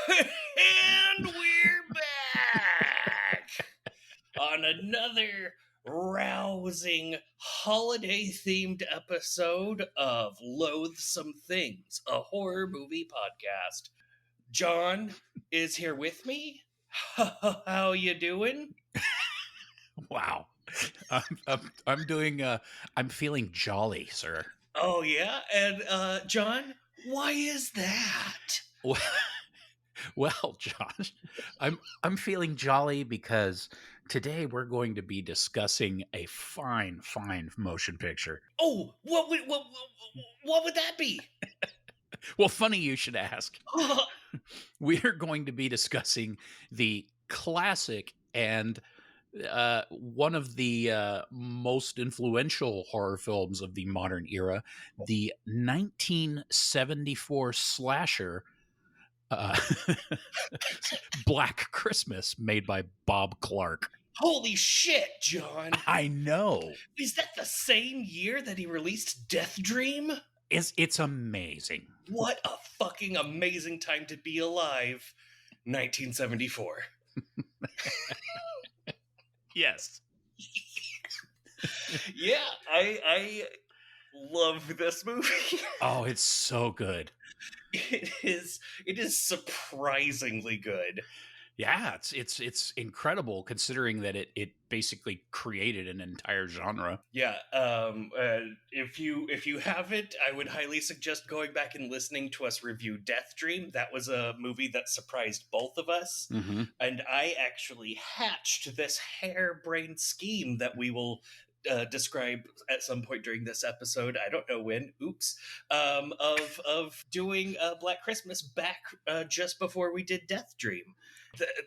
And we're back on another rousing holiday-themed episode of Loathsome Things, a horror movie podcast. John is here with me. How you doing? Wow. I'm doing, I'm feeling jolly, sir. Oh yeah, and John, why is that? Well, well, Josh, I'm feeling jolly because today we're going to be discussing a fine motion picture. Oh, what would that be? Well, funny you should ask. We are going to be discussing the classic and one of the most influential horror films of the modern era, the 1974 slasher uh, Black Christmas, made by Bob Clark. Holy shit, John. I know. Is that the same year that he released Deathdream? It's amazing. What a fucking amazing time to be alive. 1974. Yes. Yeah, I love this movie. Oh, it's so good. It is surprisingly good. Yeah, it's incredible considering that it basically created an entire genre. Yeah, if you haven't, I would highly suggest going back and listening to us review Deathdream. That was a movie that surprised both of us, Mm-hmm. and I actually hatched this harebrained scheme that we will describe at some point during this episode. I don't know when. Oops. Of doing Black Christmas back just before we did Deathdream.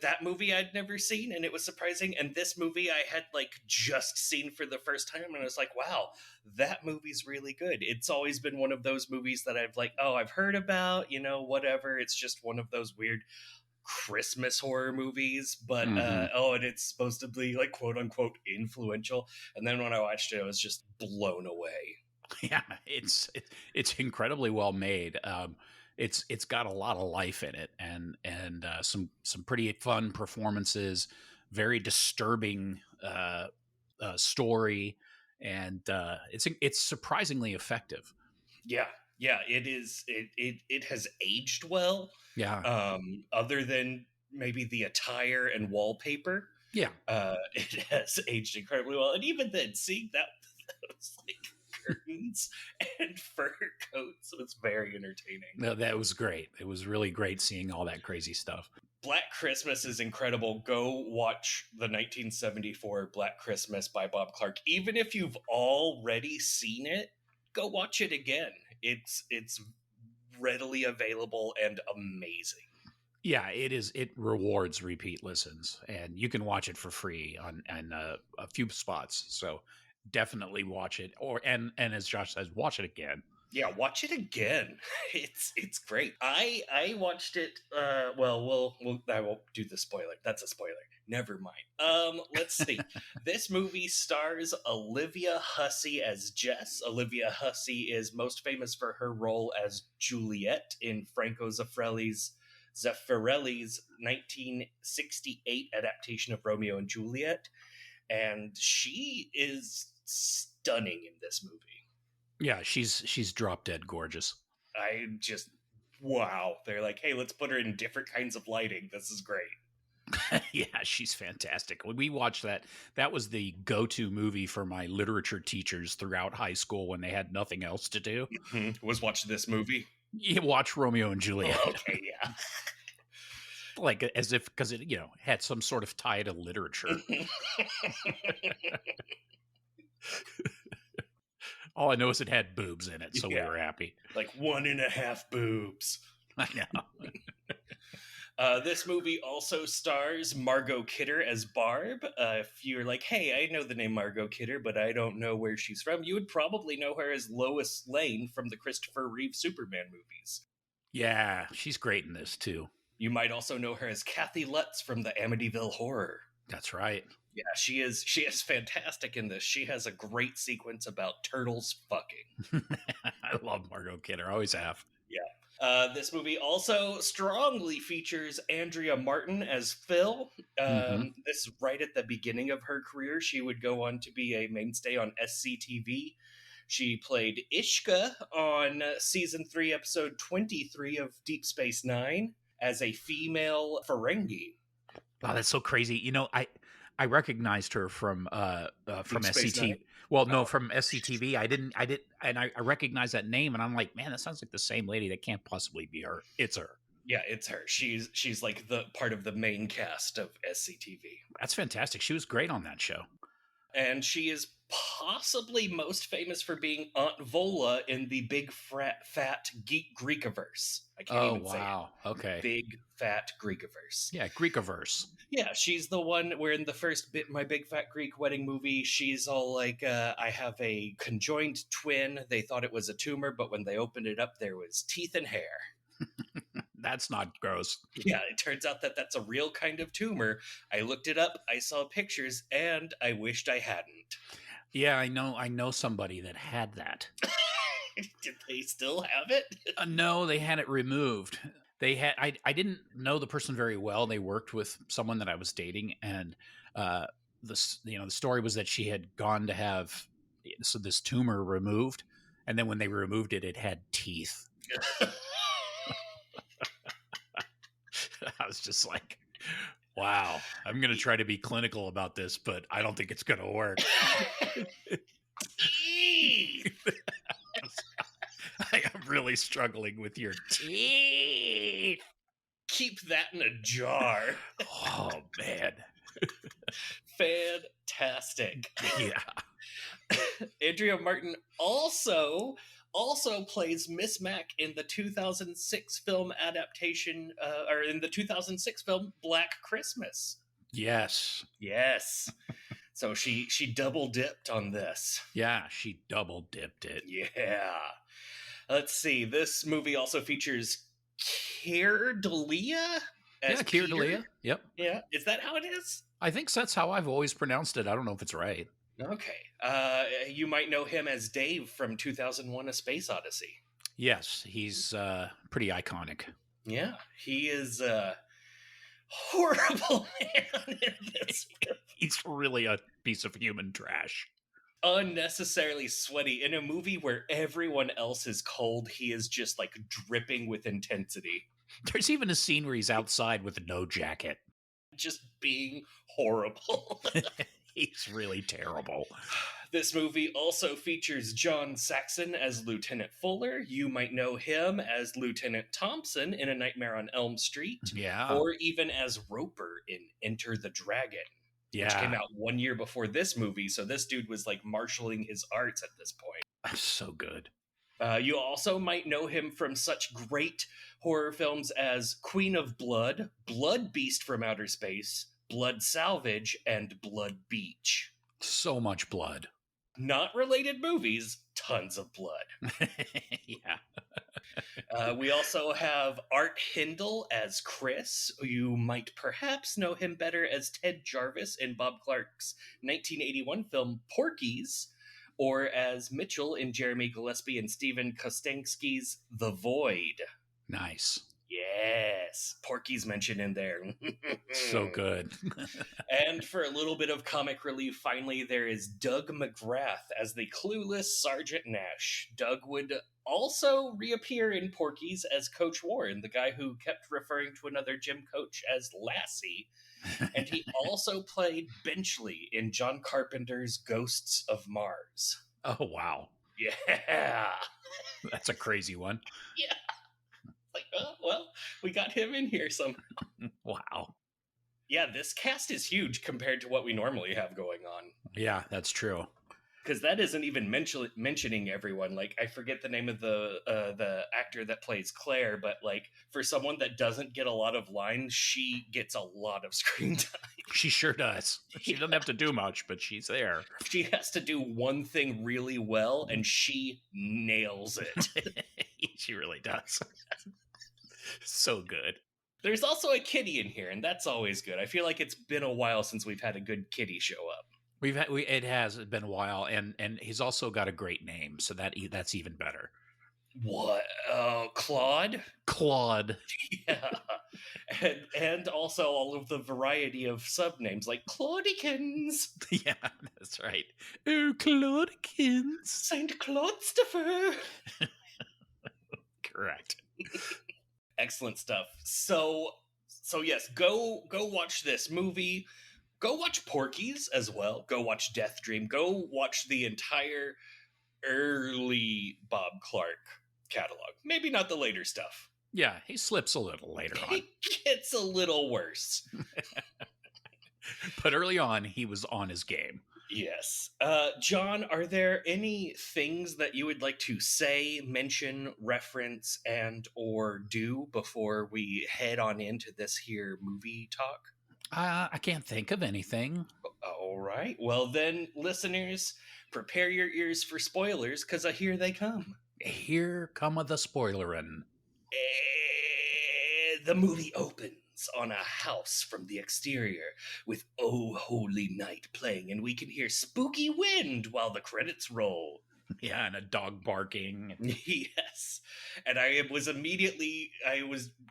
That movie I'd never seen, and it was surprising. And this movie I had like just seen for the first time, and I was like, wow, that movie's really good. It's always been one of those movies that I've like, oh, I've heard about, whatever. It's just one of those weird Christmas horror movies, but and it's supposed to be like quote unquote influential. And then when I watched it, I was just blown away. Yeah, it's incredibly well made. It's got a lot of life in it, and some pretty fun performances, very disturbing story, and it's surprisingly effective. Yeah, it is. It has aged well. Yeah. Other than maybe the attire and wallpaper, Yeah. It has aged incredibly well. And even then, seeing that was like curtains and fur coats was very entertaining. No, that was great. It was really great seeing all that crazy stuff. Black Christmas is incredible. Go watch the 1974 Black Christmas by Bob Clark. Even if you've already seen it, go watch it again. It's readily available and amazing. Yeah, it is. It rewards repeat listens, and you can watch it for free on a few spots. So definitely watch it, and as Josh says, watch it again. Yeah, watch it again. It's great. I watched it. Well, I won't do the spoiler. That's a spoiler. Never mind. Let's see. This movie stars Olivia Hussey as Jess. Olivia Hussey is most famous for her role as Juliet in Franco Zeffirelli's 1968 adaptation of Romeo and Juliet, and she is stunning in this movie. Yeah, she's drop dead gorgeous. I just, wow. They're like, hey, let's put her in different kinds of lighting. This is great. Yeah, she's fantastic. When we watched that was the go-to movie for my literature teachers throughout high school when they had nothing else to do. Mm-hmm. Was watch this movie? You watch Romeo and Juliet. Oh, okay, yeah. Like as if because it had some sort of tie to literature. All I know is it had boobs in it, so we were happy. Like 1.5 boobs. I know. This movie also stars Margot Kidder as Barb. If you're like, hey, I know the name Margot Kidder, but I don't know where she's from, you would probably know her as Lois Lane from the Christopher Reeve Superman movies. Yeah, she's great in this, too. You might also know her as Kathy Lutz from the Amityville Horror. That's right. Yeah, she is fantastic in this. She has a great sequence about turtles fucking. I love Margot Kidder. I always have. Yeah. This movie also strongly features Andrea Martin as Phil. Hmm. This is right at the beginning of her career. She would go on to be a mainstay on SCTV. She played Ishka on season 3, episode 23 of Deep Space Nine as a female Ferengi. Wow, that's so crazy. I recognized her from Deep Space Nine? SCTV. Well, no, Oh, from SCTV. I recognized that name, and I'm like, man, that sounds like the same lady. That can't possibly be her. It's her. yeah, it's her. She's like the part of the main cast of SCTV. That's fantastic. She was great on that show. And she is possibly most famous for being Aunt Vola in the Big Fat Geek Greekiverse. I can't Oh even say wow. it. Okay. Big Fat Greekiverse. Yeah, Greekiverse. Yeah, she's the one where in the first My Big Fat Greek Wedding movie, she's all like, I have a conjoined twin. They thought it was a tumor, but when they opened it up, there was teeth and hair. That's not gross. Yeah, it turns out that that's a real kind of tumor. I looked it up, I saw pictures, and I wished I hadn't. Yeah, I know somebody that had that. Did they still have it? No, they had it removed. I didn't know the person very well. They worked with someone that I was dating, and the story was that she had gone to have this tumor removed, and then when they removed it, it had teeth. I was just like, wow, I'm going to try to be clinical about this, but I don't think it's going to work. I am really struggling with your teeth. Keep that in a jar. Oh, man. Fantastic. Yeah. Andrea Martin also plays Miss Mac in the 2006 film adaptation, or in the 2006 film Black Christmas. Yes. Yes. So she double dipped on this. Yeah, she double dipped it. Yeah. Let's see. This movie also features Keir Dullea as Yeah, Keir Peter. Dullea. Yep. Yeah. Is that how it is? I think that's how I've always pronounced it. I don't know if it's right. Okay. You might know him as Dave from 2001: A Space Odyssey. Yes, he's pretty iconic. Yeah, he is a horrible man in this film. He's really a piece of human trash. Unnecessarily sweaty in a movie where everyone else is cold. He is just like dripping with intensity. There's even a scene where he's outside with no jacket. Just being horrible. He's really terrible. This movie also features John Saxon as Lieutenant Fuller. You might know him as Lieutenant Thompson in A Nightmare on Elm Street. Yeah. Or even as Roper in Enter the Dragon. Yeah. Which came out 1 year before this movie, so this dude was like marshaling his arts at this point. That's so good. You also might know him from such great horror films as Queen of Blood, Blood Beast from Outer Space, Blood Salvage, and Blood Beach. So much blood. Not related movies, tons of blood. Yeah. We also have Art Hindle as Chris. You might perhaps know him better as Ted Jarvis in Bob Clark's 1981 film Porky's, or as Mitchell in Jeremy Gillespie and Steven Kostanski's The Void. Nice. Yes, Porky's mentioned in there. So good. And for a little bit of comic relief, finally, there is Doug McGrath as the clueless Sergeant Nash. Doug would also reappear in Porky's as Coach Warren, the guy who kept referring to another gym coach as Lassie. And he also played Benchley in John Carpenter's Ghosts of Mars. Oh, wow. Yeah. That's a crazy one. Yeah. Like, oh, well, we got him in here somehow. Wow. Yeah, this cast is huge compared to what we normally have going on. Yeah, that's true. Because that isn't even mentioning everyone. Like, I forget the name of the actor that plays Claire, but like for someone that doesn't get a lot of lines, she gets a lot of screen time. She sure does. She doesn't have to do much, but she's there. She has to do one thing really well, and she nails it. She really does. So good. There's also a kitty in here, and that's always good. I feel like it's been a while since we've had a good kitty show up. It has been a while, and he's also got a great name, so that's even better. What? Claude? Claude. Yeah. And also all of the variety of subnames like Claudikins, Yeah, that's right. Oh, Claudikins. Saint Claudstopher. Correct. Excellent stuff. So yes, go watch this movie. Go watch Porky's as well. Go watch Deathdream. Go watch the entire early Bob Clark catalog. Maybe not the later stuff. Yeah, he slips a little later on. It gets a little worse. But early on, he was on his game. Yes. John, are there any things that you would like to say, mention, reference, and or do before we head on into this here movie talk? I can't think of anything. All right. Well then, listeners, prepare your ears for spoilers, because here they come. Here come the spoilerin'. The movie opens on a house from the exterior with Oh Holy Night playing, and we can hear spooky wind while the credits roll. Yeah, and a dog barking. Yes. And I was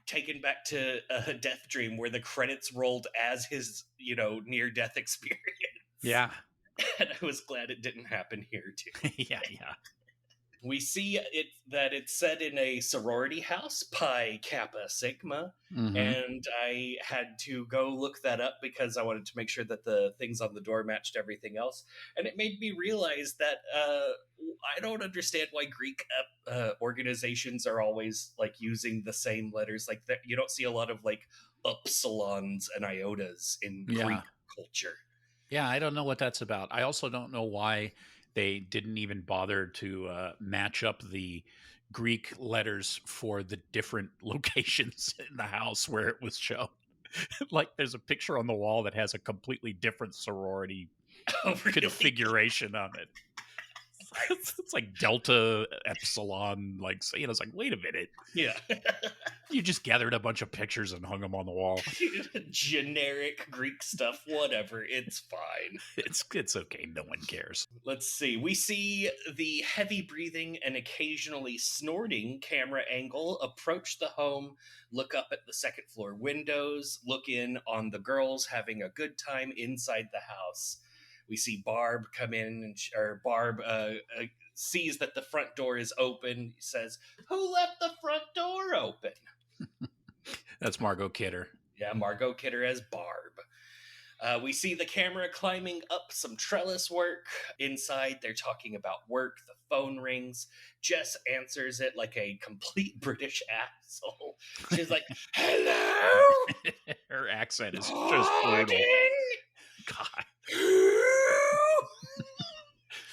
taken back to Deathdream, where the credits rolled as his, near-death experience. Yeah. And I was glad it didn't happen here, too. Yeah. We see that it's set in a sorority house, Pi Kappa Sigma, and I had to go look that up because I wanted to make sure that the things on the door matched everything else, and it made me realize that I don't understand why Greek organizations are always like using the same letters. Like that, you don't see a lot of like upsilons and iotas in Greek culture. Yeah, I don't know what that's about. I also don't know why they didn't even bother to match up the Greek letters for the different locations in the house where it was shown. Like there's a picture on the wall that has a completely different sorority configuration on it. It's like Delta, Epsilon, it's like, wait a minute. Yeah. You just gathered a bunch of pictures and hung them on the wall. Generic Greek stuff, whatever. It's fine. It's okay. No one cares. Let's see. We see the heavy breathing and occasionally snorting camera angle approach the home, look up at the second floor windows, look in on the girls having a good time inside the house. We see Barb come in, Barb sees that the front door is open. He says, "Who left the front door open?" That's Margot Kidder. Yeah, Margot Kidder as Barb. We see the camera climbing up some trellis work. Inside, they're talking about work. The phone rings. Jess answers it like a complete British asshole. She's like, "Hello?" Her accent is just brutal. God.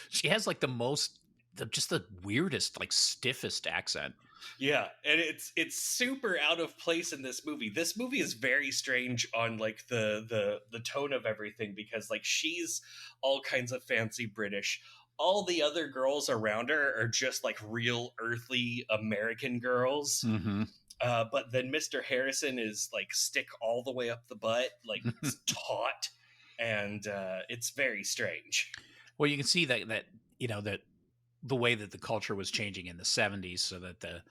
She has like the weirdest, like stiffest accent. Yeah, and it's super out of place in this movie. This movie is very strange on like the tone of everything, because like she's all kinds of fancy British. All the other girls around her are just like real earthly American girls. But then Mr. Harrison is like stick all the way up the butt, like taut, and it's very strange. Well, you can see that that the way that the culture was changing in the 70s, so that the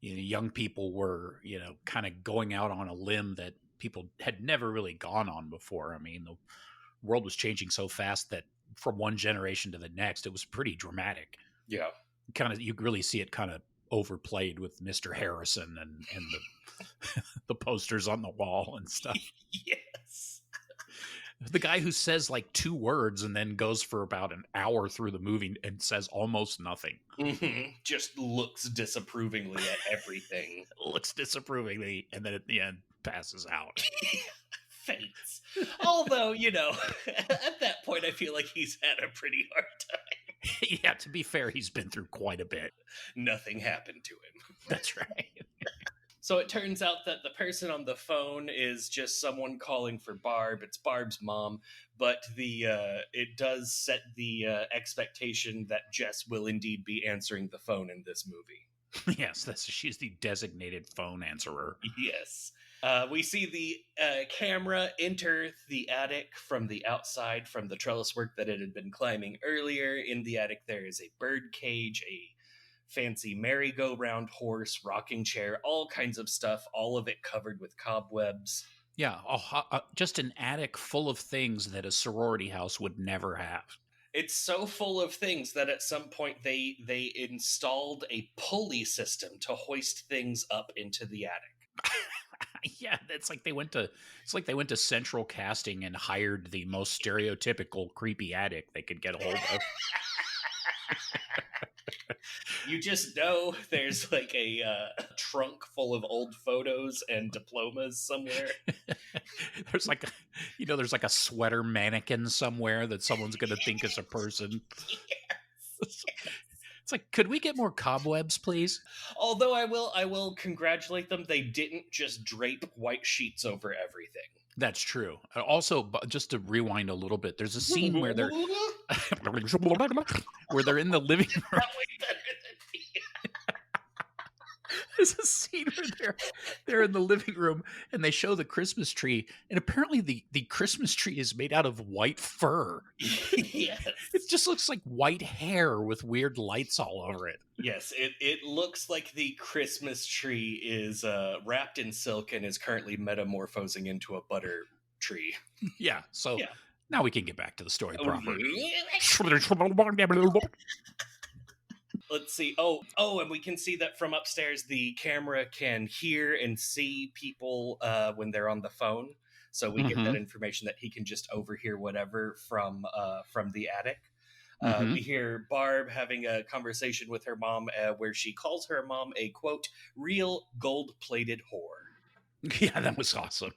young people were kind of going out on a limb that people had never really gone on before. I mean, the world was changing so fast that from one generation to the next, it was pretty dramatic. Yeah, you really see it kind of overplayed with Mr. Harrison and the posters on the wall and stuff. Yes. The guy who says like 2 words and then goes for about an hour through the movie and says almost nothing. Just looks disapprovingly at everything. Looks disapprovingly, and then at the end passes out. Faints. Although, at that point, I feel like he's had a pretty hard time. Yeah, to be fair, he's been through quite a bit. Nothing happened to him. That's right. So it turns out that the person on the phone is just someone calling for Barb. It's Barb's mom, but it does set the expectation that Jess will indeed be answering the phone in this movie. Yes, she's the designated phone answerer. Yes. We see the camera enter the attic from the outside, from the trellis work that it had been climbing earlier. In the attic, there is a bird cage, a fancy merry-go-round horse, rocking chair, all kinds of stuff, all of it covered with cobwebs. Yeah, just an attic full of things that a sorority house would never have. It's so full of things that at some point they installed a pulley system to hoist things up into the attic. Yeah, it's like they went to Central Casting and hired the most stereotypical creepy attic they could get a hold of. You just know there's like a trunk full of old photos and diplomas somewhere. There's like a sweater mannequin somewhere that someone's going to think is a person. Yes. It's like, could we get more cobwebs, please? Although I will congratulate them. They didn't just drape white sheets over everything. That's true. Also, just to rewind a little bit, there's a scene where they're where they're in the living room. There's a scene where they're in the living room and they show the Christmas tree, and apparently the Christmas tree is made out of white fur. Yes. It just looks like white hair with weird lights all over it. Yes, it looks like the Christmas tree is wrapped in silk and is currently metamorphosing into a butter tree. Yeah, so now we can get back to the story proper. Let's see. Oh, and we can see that from upstairs, the camera can hear and see people when they're on the phone. So we get that information that he can just overhear whatever from the attic. We hear Barb having a conversation with her mom where she calls her mom a, quote, real gold-plated whore. Yeah, that was awesome.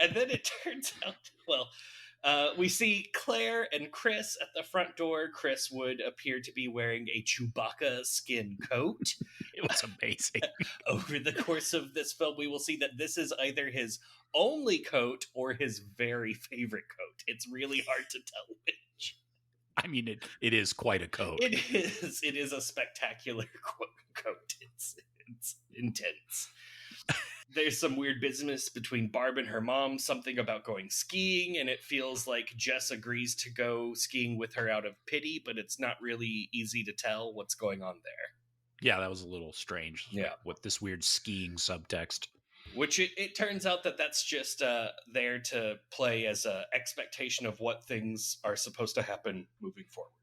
And then it turns out, we see Claire and Chris at the front door. Chris would appear to be wearing a Chewbacca skin coat. It was amazing. Over the course of this film, we will see that this is either his only coat or his very favorite coat. It's really hard to tell which. I mean, it is quite a coat. It is a spectacular coat. It's intense. There's some weird business between Barb and her mom, something about going skiing, and it feels like Jess agrees to go skiing with her out of pity, but it's not really easy to tell what's going on there. Yeah, that was a little strange. Yeah. With this weird skiing subtext. Which it turns out that's just there to play as an expectation of what things are supposed to happen moving forward.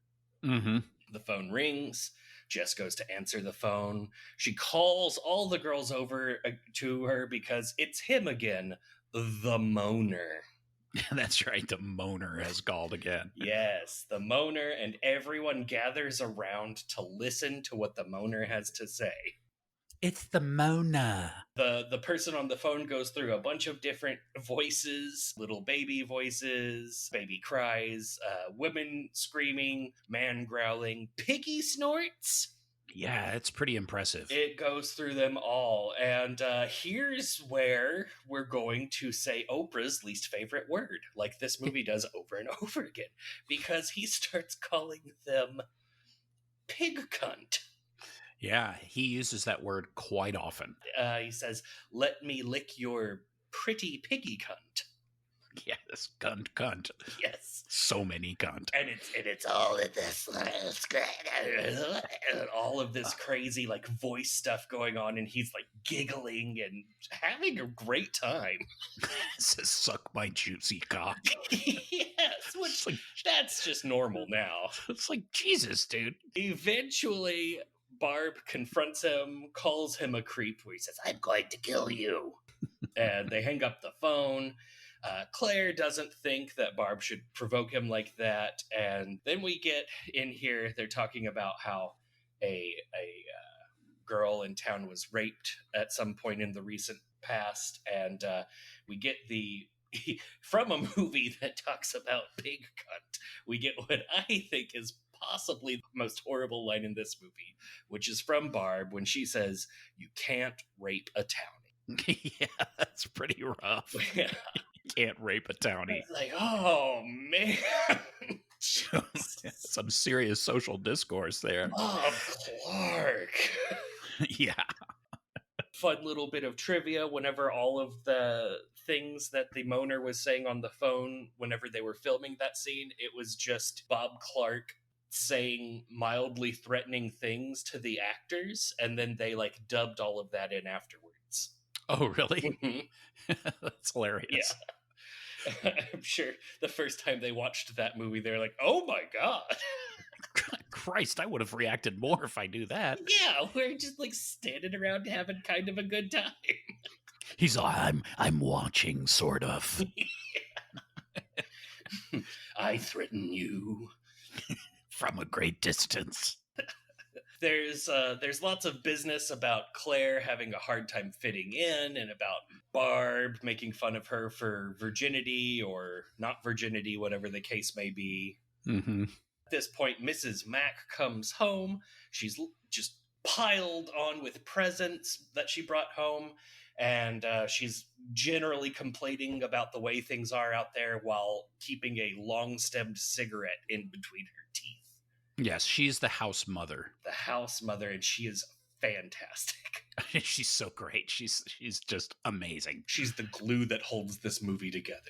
Mm-hmm. The phone rings. Jess goes to answer the phone. She calls all the girls over to her because it's him again, the moaner. That's right, the moaner has called again. Yes, the moaner, and everyone gathers around to listen to what the moaner has to say. It's the moaner. The person on the phone goes through a bunch of different voices, little baby voices, baby cries, women screaming, man growling, piggy snorts. Yeah, it's pretty impressive. It goes through them all. And here's where we're going to say Oprah's least favorite word, like this movie does over and over again, because he starts calling them pig cunt. Yeah, he uses that word quite often. He says, "Let me lick your pretty piggy cunt." Yes, cunt. Yes, so many cunt, and it's all of this, and all of this crazy like voice stuff going on, and he's like giggling and having a great time. Says, "Suck my juicy cock." Yes, which like, that's just normal now. It's like, Jesus, dude. Eventually, Barb confronts him, calls him a creep, where he says, "I'm going to kill you." And they hang up the phone. Claire doesn't think that Barb should provoke him like that. And then we get in here, they're talking about how a girl in town was raped at some point in the recent past. And we get from a movie that talks about pig cunt, we get what I think is possibly the most horrible line in this movie, which is from Barb when she says, "You can't rape a townie." Yeah, that's pretty rough. Yeah. Can't rape a townie. It's like, oh man. Some serious social discourse there. Bob Clark. Yeah. Fun little bit of trivia. Whenever all of the things that the moaner was saying on the phone, whenever they were filming that scene, it was just Bob Clark saying mildly threatening things to the actors, and then they like dubbed all of that in afterwards. Oh, really? Mhm. That's hilarious. Yeah. I'm sure the first time they watched that movie, they're like, "Oh my god!" Christ, I would have reacted more if I knew that. Yeah, we're just like standing around having kind of a good time. He's like, I'm watching, sort of. I threaten you. From a great distance. There's lots of business about Claire having a hard time fitting in, and about Barb making fun of her for virginity or not virginity, whatever the case may be. Mm-hmm. At this point, Mrs. Mack comes home. She's just piled on with presents that she brought home, and she's generally complaining about the way things are out there while keeping a long-stemmed cigarette in between her teeth. Yes, she's the house mother. The house mother, and she is fantastic. She's so great. She's just amazing. She's the glue that holds this movie together.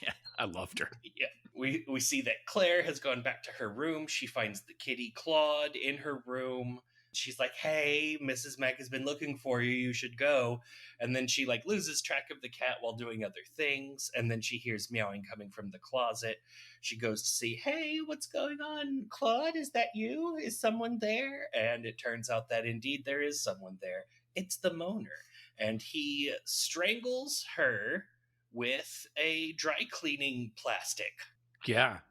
Yeah, I loved her. Yeah. We see that Claire has gone back to her room. She finds the kitty Claude in her room. She's like, "Hey, Mrs. Mack has been looking for you. You should go." And then she like loses track of the cat while doing other things. And then she hears meowing coming from the closet. She goes to see, "Hey, what's going on? Claude, is that you? Is someone there?" And it turns out that indeed there is someone there. It's the moaner. And he strangles her with a dry cleaning plastic. Yeah,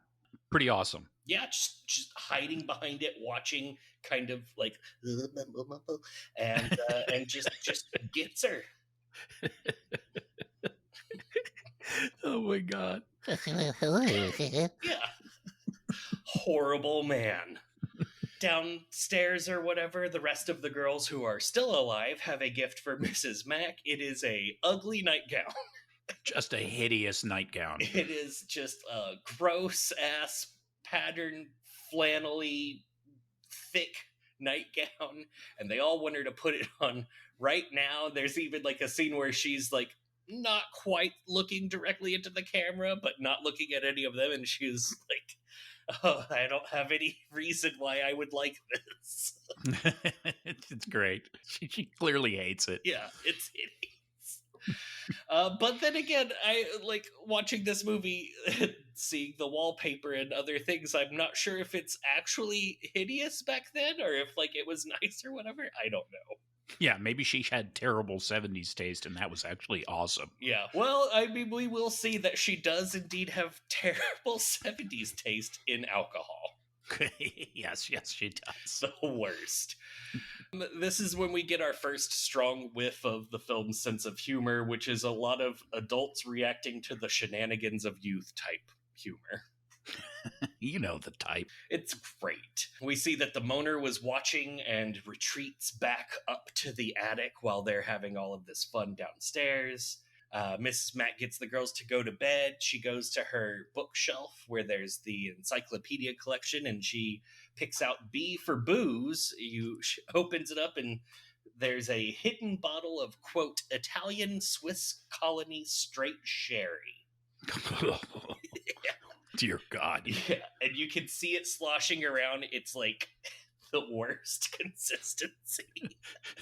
pretty awesome. Yeah, just hiding behind it, watching, kind of like, and just gets her. Oh my god. Yeah, horrible man. Downstairs or whatever, the rest of the girls who are still alive have a gift for Mrs. Mack. It is a ugly nightgown. Just a hideous nightgown. It is just a gross ass pattern flannelly thick nightgown, and they all want her to put it on right now. There's even like a scene where she's like not quite looking directly into the camera, but not looking at any of them, and she's like, "Oh, I don't have any reason why I would like this." It's great. She clearly hates it. Yeah, it's hideous. But then again, I like watching this movie, seeing the wallpaper and other things. I'm not sure if it's actually hideous back then or if like it was nice or whatever. I don't know. Yeah, maybe she had terrible 70s taste and that was actually awesome. Yeah, well, I mean, we will see that she does indeed have terrible 70s taste in alcohol. Yes, she does. The worst. This is when we get our first strong whiff of the film's sense of humor, which is a lot of adults reacting to the shenanigans of youth type humor. You know the type. It's great. We see that the moaner was watching and retreats back up to the attic while they're having all of this fun downstairs. Mrs. Mack gets the girls to go to bed. She goes to her bookshelf where there's the encyclopedia collection, and she picks out B for booze. She opens it up, and there's a hidden bottle of, quote, Italian Swiss colony straight sherry. Dear God. Yeah, and you can see it sloshing around. It's like the worst consistency.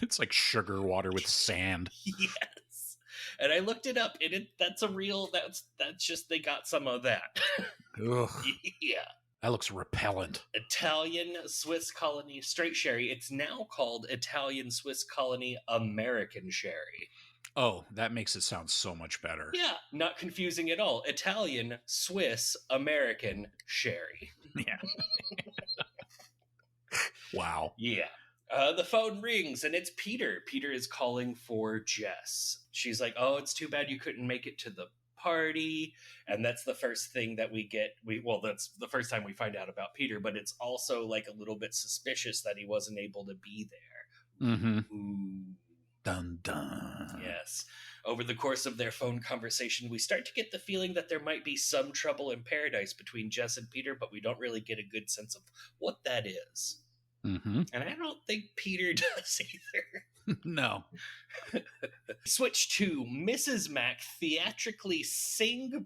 It's like sugar water with sand. Yes. And I looked it up, and that's a real, that's just, they got some of that. Ugh. Yeah. That looks repellent. Italian Swiss colony straight sherry. It's now called Italian Swiss colony American sherry. Oh, that makes it sound so much better. Yeah, not confusing at all. Italian, Swiss, American sherry. Yeah. Wow. Yeah. The phone rings, and it's Peter. Peter is calling for Jess. She's like, "Oh, it's too bad you couldn't make it to the party." And that's the first thing that we get. That's the first time we find out about Peter, but it's also like a little bit suspicious that he wasn't able to be there. Mm-hmm. Ooh. Dun dun. Yes. Over the course of their phone conversation, we start to get the feeling that there might be some trouble in paradise between Jess and Peter, but we don't really get a good sense of what that is. Mm-hmm. And I don't think Peter does either. No. Switch to Mrs. Mac theatrically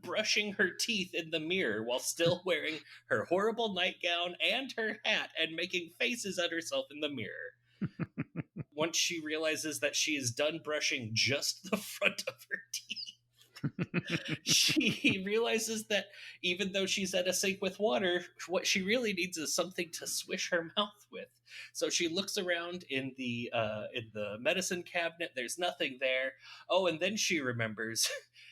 brushing her teeth in the mirror while still wearing her horrible nightgown and her hat and making faces at herself in the mirror. Once she realizes that she is done brushing just the front of her teeth, she realizes that even though she's at a sink with water, what she really needs is something to swish her mouth with. So she looks around in the medicine cabinet. There's nothing there. Oh, and then she remembers.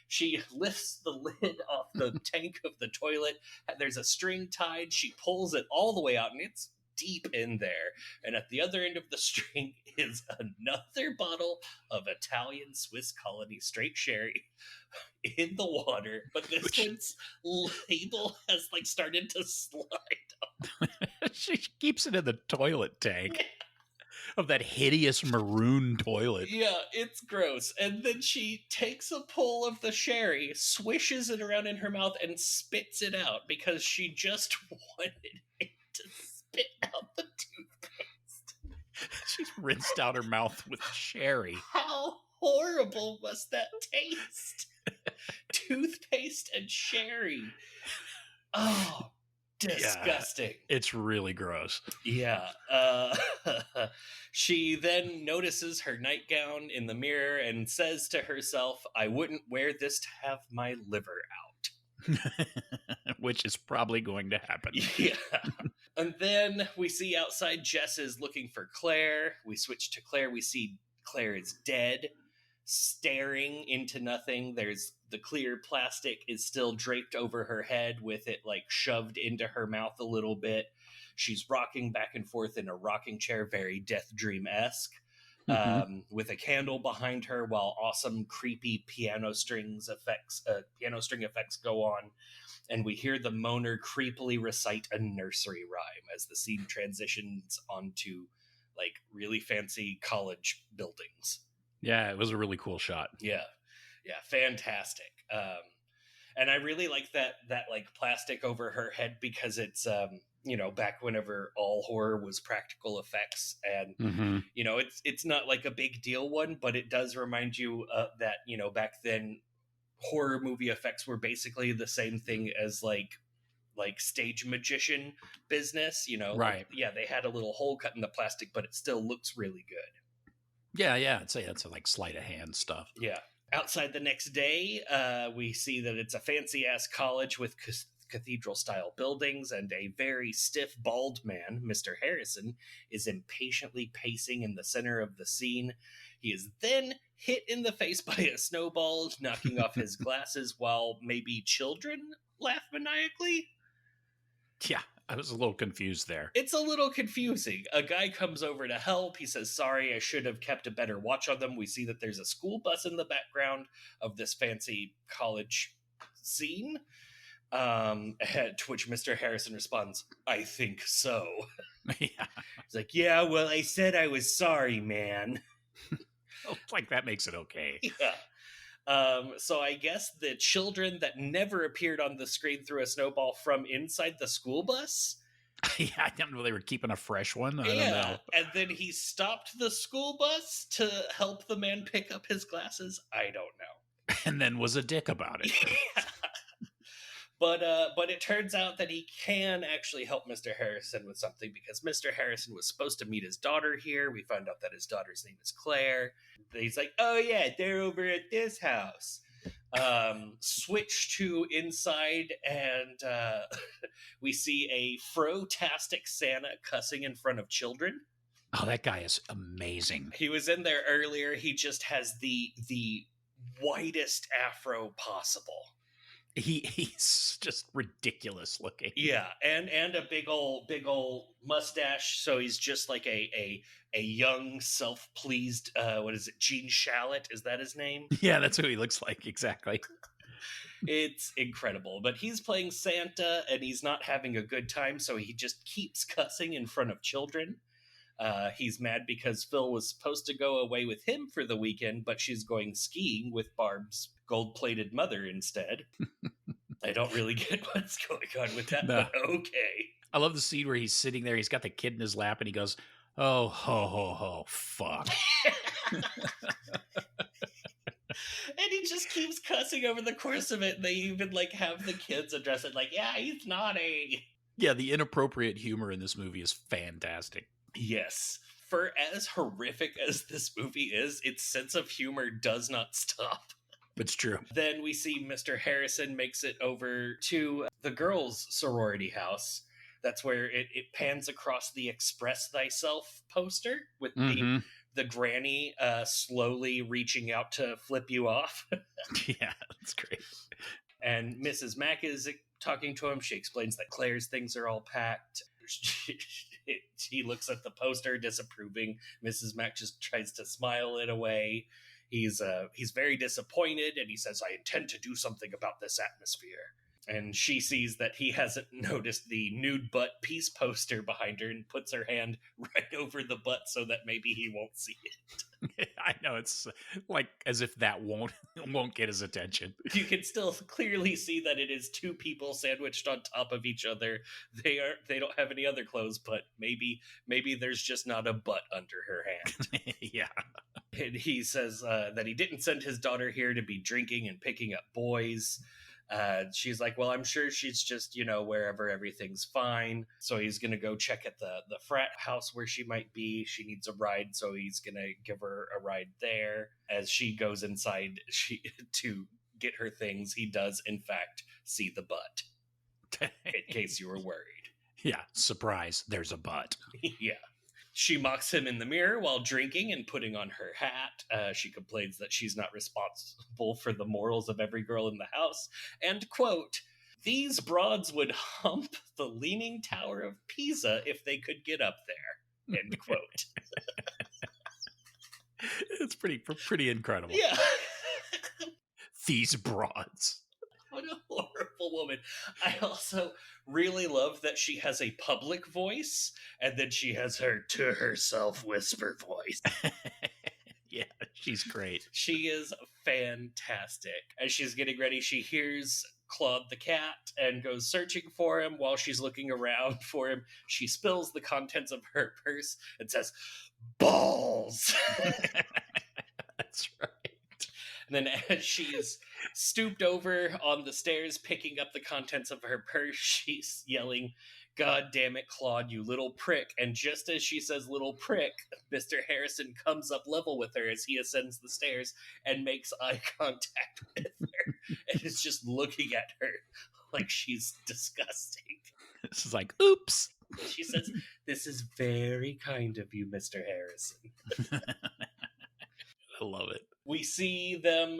She lifts the lid off the tank of the toilet. There's a string tied. She pulls it all the way out, and it's deep in there. And at the other end of the string is another bottle of Italian Swiss Colony straight sherry in the water, but this one's label has like started to slide up. She keeps it in the toilet tank of that hideous maroon toilet. Yeah, it's gross. And then she takes a pull of the sherry, swishes it around in her mouth, and spits it out because she just wanted it to spit out the toothpaste. She's rinsed out her mouth with sherry. How horrible must that taste? Toothpaste and sherry. Oh, disgusting. Yeah, it's really gross. Yeah. She then notices her nightgown in the mirror and says to herself, I wouldn't wear this to have my liver out. Which is probably going to happen. Yeah. And then we see outside Jess is looking for Claire. We switch to Claire. We see Claire is dead, staring into nothing. There's the clear plastic is still draped over her head with it like shoved into her mouth a little bit. She's rocking back and forth in a rocking chair, very Deathdream-esque, with a candle behind her while awesome, creepy piano string effects go on. And we hear the moaner creepily recite a nursery rhyme as the scene transitions onto like really fancy college buildings. Yeah, it was a really cool shot. Yeah, fantastic. And I really like that like plastic over her head because it's back whenever all horror was practical effects, and it's not like a big deal one, but it does remind you that back then horror movie effects were basically the same thing as like stage magician business, right? Like, they had a little hole cut in the plastic, but it still looks really good. Yeah, I'd say that's like sleight of hand stuff. Yeah. Outside the next day, we see that it's a fancy-ass college with cathedral-style buildings, and a very stiff, bald man, Mr. Harrison, is impatiently pacing in the center of the scene. He is then hit in the face by a snowball, knocking off his glasses while maybe children laugh maniacally. Yeah, I was a little confused there. It's a little confusing. A guy comes over to help. He says, sorry, I should have kept a better watch on them. We see that there's a school bus in the background of this fancy college scene. To which Mr. Harrison responds, I think so. Yeah. He's like, yeah, well, I said I was sorry, man. Like that makes it okay. Yeah. So I guess the children that never appeared on the screen threw a snowball from inside the school bus. Yeah, I didn't know they were keeping a fresh one. I don't know. And then he stopped the school bus to help the man pick up his glasses. I don't know. And then was a dick about it. Yeah. But it turns out that he can actually help Mr. Harrison with something, because Mr. Harrison was supposed to meet his daughter here. We find out that his daughter's name is Claire. He's like, oh yeah, they're over at this house. Switch to inside, and we see a fro-tastic Santa cussing in front of children. Oh, that guy is amazing. He was in there earlier. He just has the whitest afro possible. He's just ridiculous looking. Yeah, and a big old mustache. So he's just like a young, self-pleased. What is it? Gene Shalit, is that his name? Yeah, that's who he looks like exactly. It's incredible. But he's playing Santa, and he's not having a good time. So he just keeps cussing in front of children. He's mad because Phil was supposed to go away with him for the weekend, but she's going skiing with Barb's gold-plated mother instead. I don't really get what's going on with that, but okay. I love the scene where he's sitting there, he's got the kid in his lap, and he goes, "Oh, ho, ho, ho, fuck." And he just keeps cussing over the course of it. And they even like have the kids address it like, yeah, he's naughty. Yeah, the inappropriate humor in this movie is fantastic. Yes. For as horrific as this movie is, its sense of humor does not stop. It's true. Then we see Mr. Harrison makes it over to the girls' sorority house. That's where it pans across the Express Thyself poster with the granny slowly reaching out to flip you off. Yeah, that's great. And Mrs. Mack is talking to him. She explains that Claire's things are all packed. He looks at the poster, disapproving. Mrs. Mack just tries to smile it away. He's very disappointed, and he says, "I intend to do something about this atmosphere." And she sees that he hasn't noticed the nude butt peace poster behind her and puts her hand right over the butt so that maybe he won't see it. I know, it's like as if that won't get his attention. You can still clearly see that it is two people sandwiched on top of each other. They don't have any other clothes, but maybe there's just not a butt under her hand. Yeah. And he says that he didn't send his daughter here to be drinking and picking up boys. She's like, well, I'm sure she's just, wherever everything's fine. So he's going to go check at the frat house where she might be. She needs a ride, so he's going to give her a ride there. As she goes inside to get her things, he does, in fact, see the butt. In case you were worried. Yeah, surprise, there's a butt. Yeah. She mocks him in the mirror while drinking and putting on her hat. She complains that she's not responsible for the morals of every girl in the house. And, quote, "These broads would hump the Leaning Tower of Pisa if they could get up there." End quote. It's pretty incredible. Yeah. These broads. What a horrible woman. I also really love that she has a public voice, and then she has her to herself whisper voice. Yeah, she's great. She is fantastic. As she's getting ready, she hears Claude the cat and goes searching for him. While she's looking around for him, she spills the contents of her purse and says, "Balls!" That's right. And then as she's stooped over on the stairs, picking up the contents of her purse, she's yelling, "God damn it, Claude, you little prick." And just as she says little prick, Mr. Harrison comes up level with her as he ascends the stairs and makes eye contact with her and is just looking at her like she's disgusting. This is like, oops. She says, "This is very kind of you, Mr. Harrison." I love it. We see them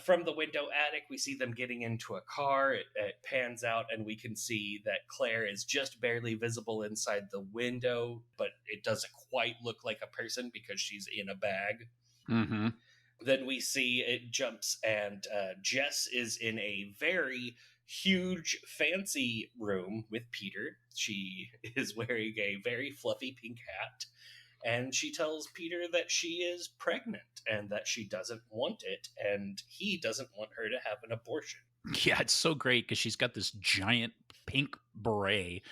from the window attic. We see them getting into a car. It pans out, and we can see that Claire is just barely visible inside the window, but it doesn't quite look like a person because she's in a bag. Mm-hmm. Then we see it jumps, and Jess is in a very huge, fancy room with Peter. She is wearing a very fluffy pink hat. And she tells Peter that she is pregnant and that she doesn't want it, and he doesn't want her to have an abortion. Yeah, it's so great because she's got this giant pink beret,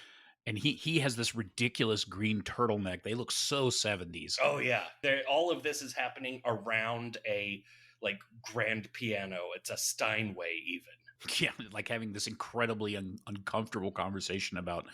and he has this ridiculous green turtleneck. They look so 70s. Oh, yeah. All of this is happening around a, grand piano. It's a Steinway, even. Yeah, like having this incredibly uncomfortable conversation about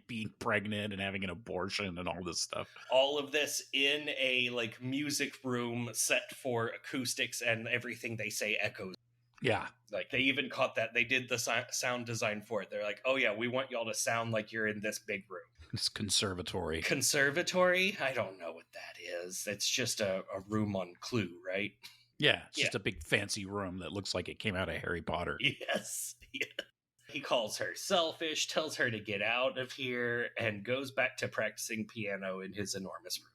being pregnant and having an abortion and all this stuff. All of this in a music room set for acoustics, and everything they say echoes. Yeah. They even caught that. They did the sound design for it. They're like, "Oh yeah, we want y'all to sound like you're in this big room." It's conservatory. Conservatory? I don't know what that is. It's just a room on Clue, right? Yeah, it's just a big fancy room that looks like it came out of Harry Potter. Yes. He calls her selfish, tells her to get out of here, and goes back to practicing piano in his enormous room.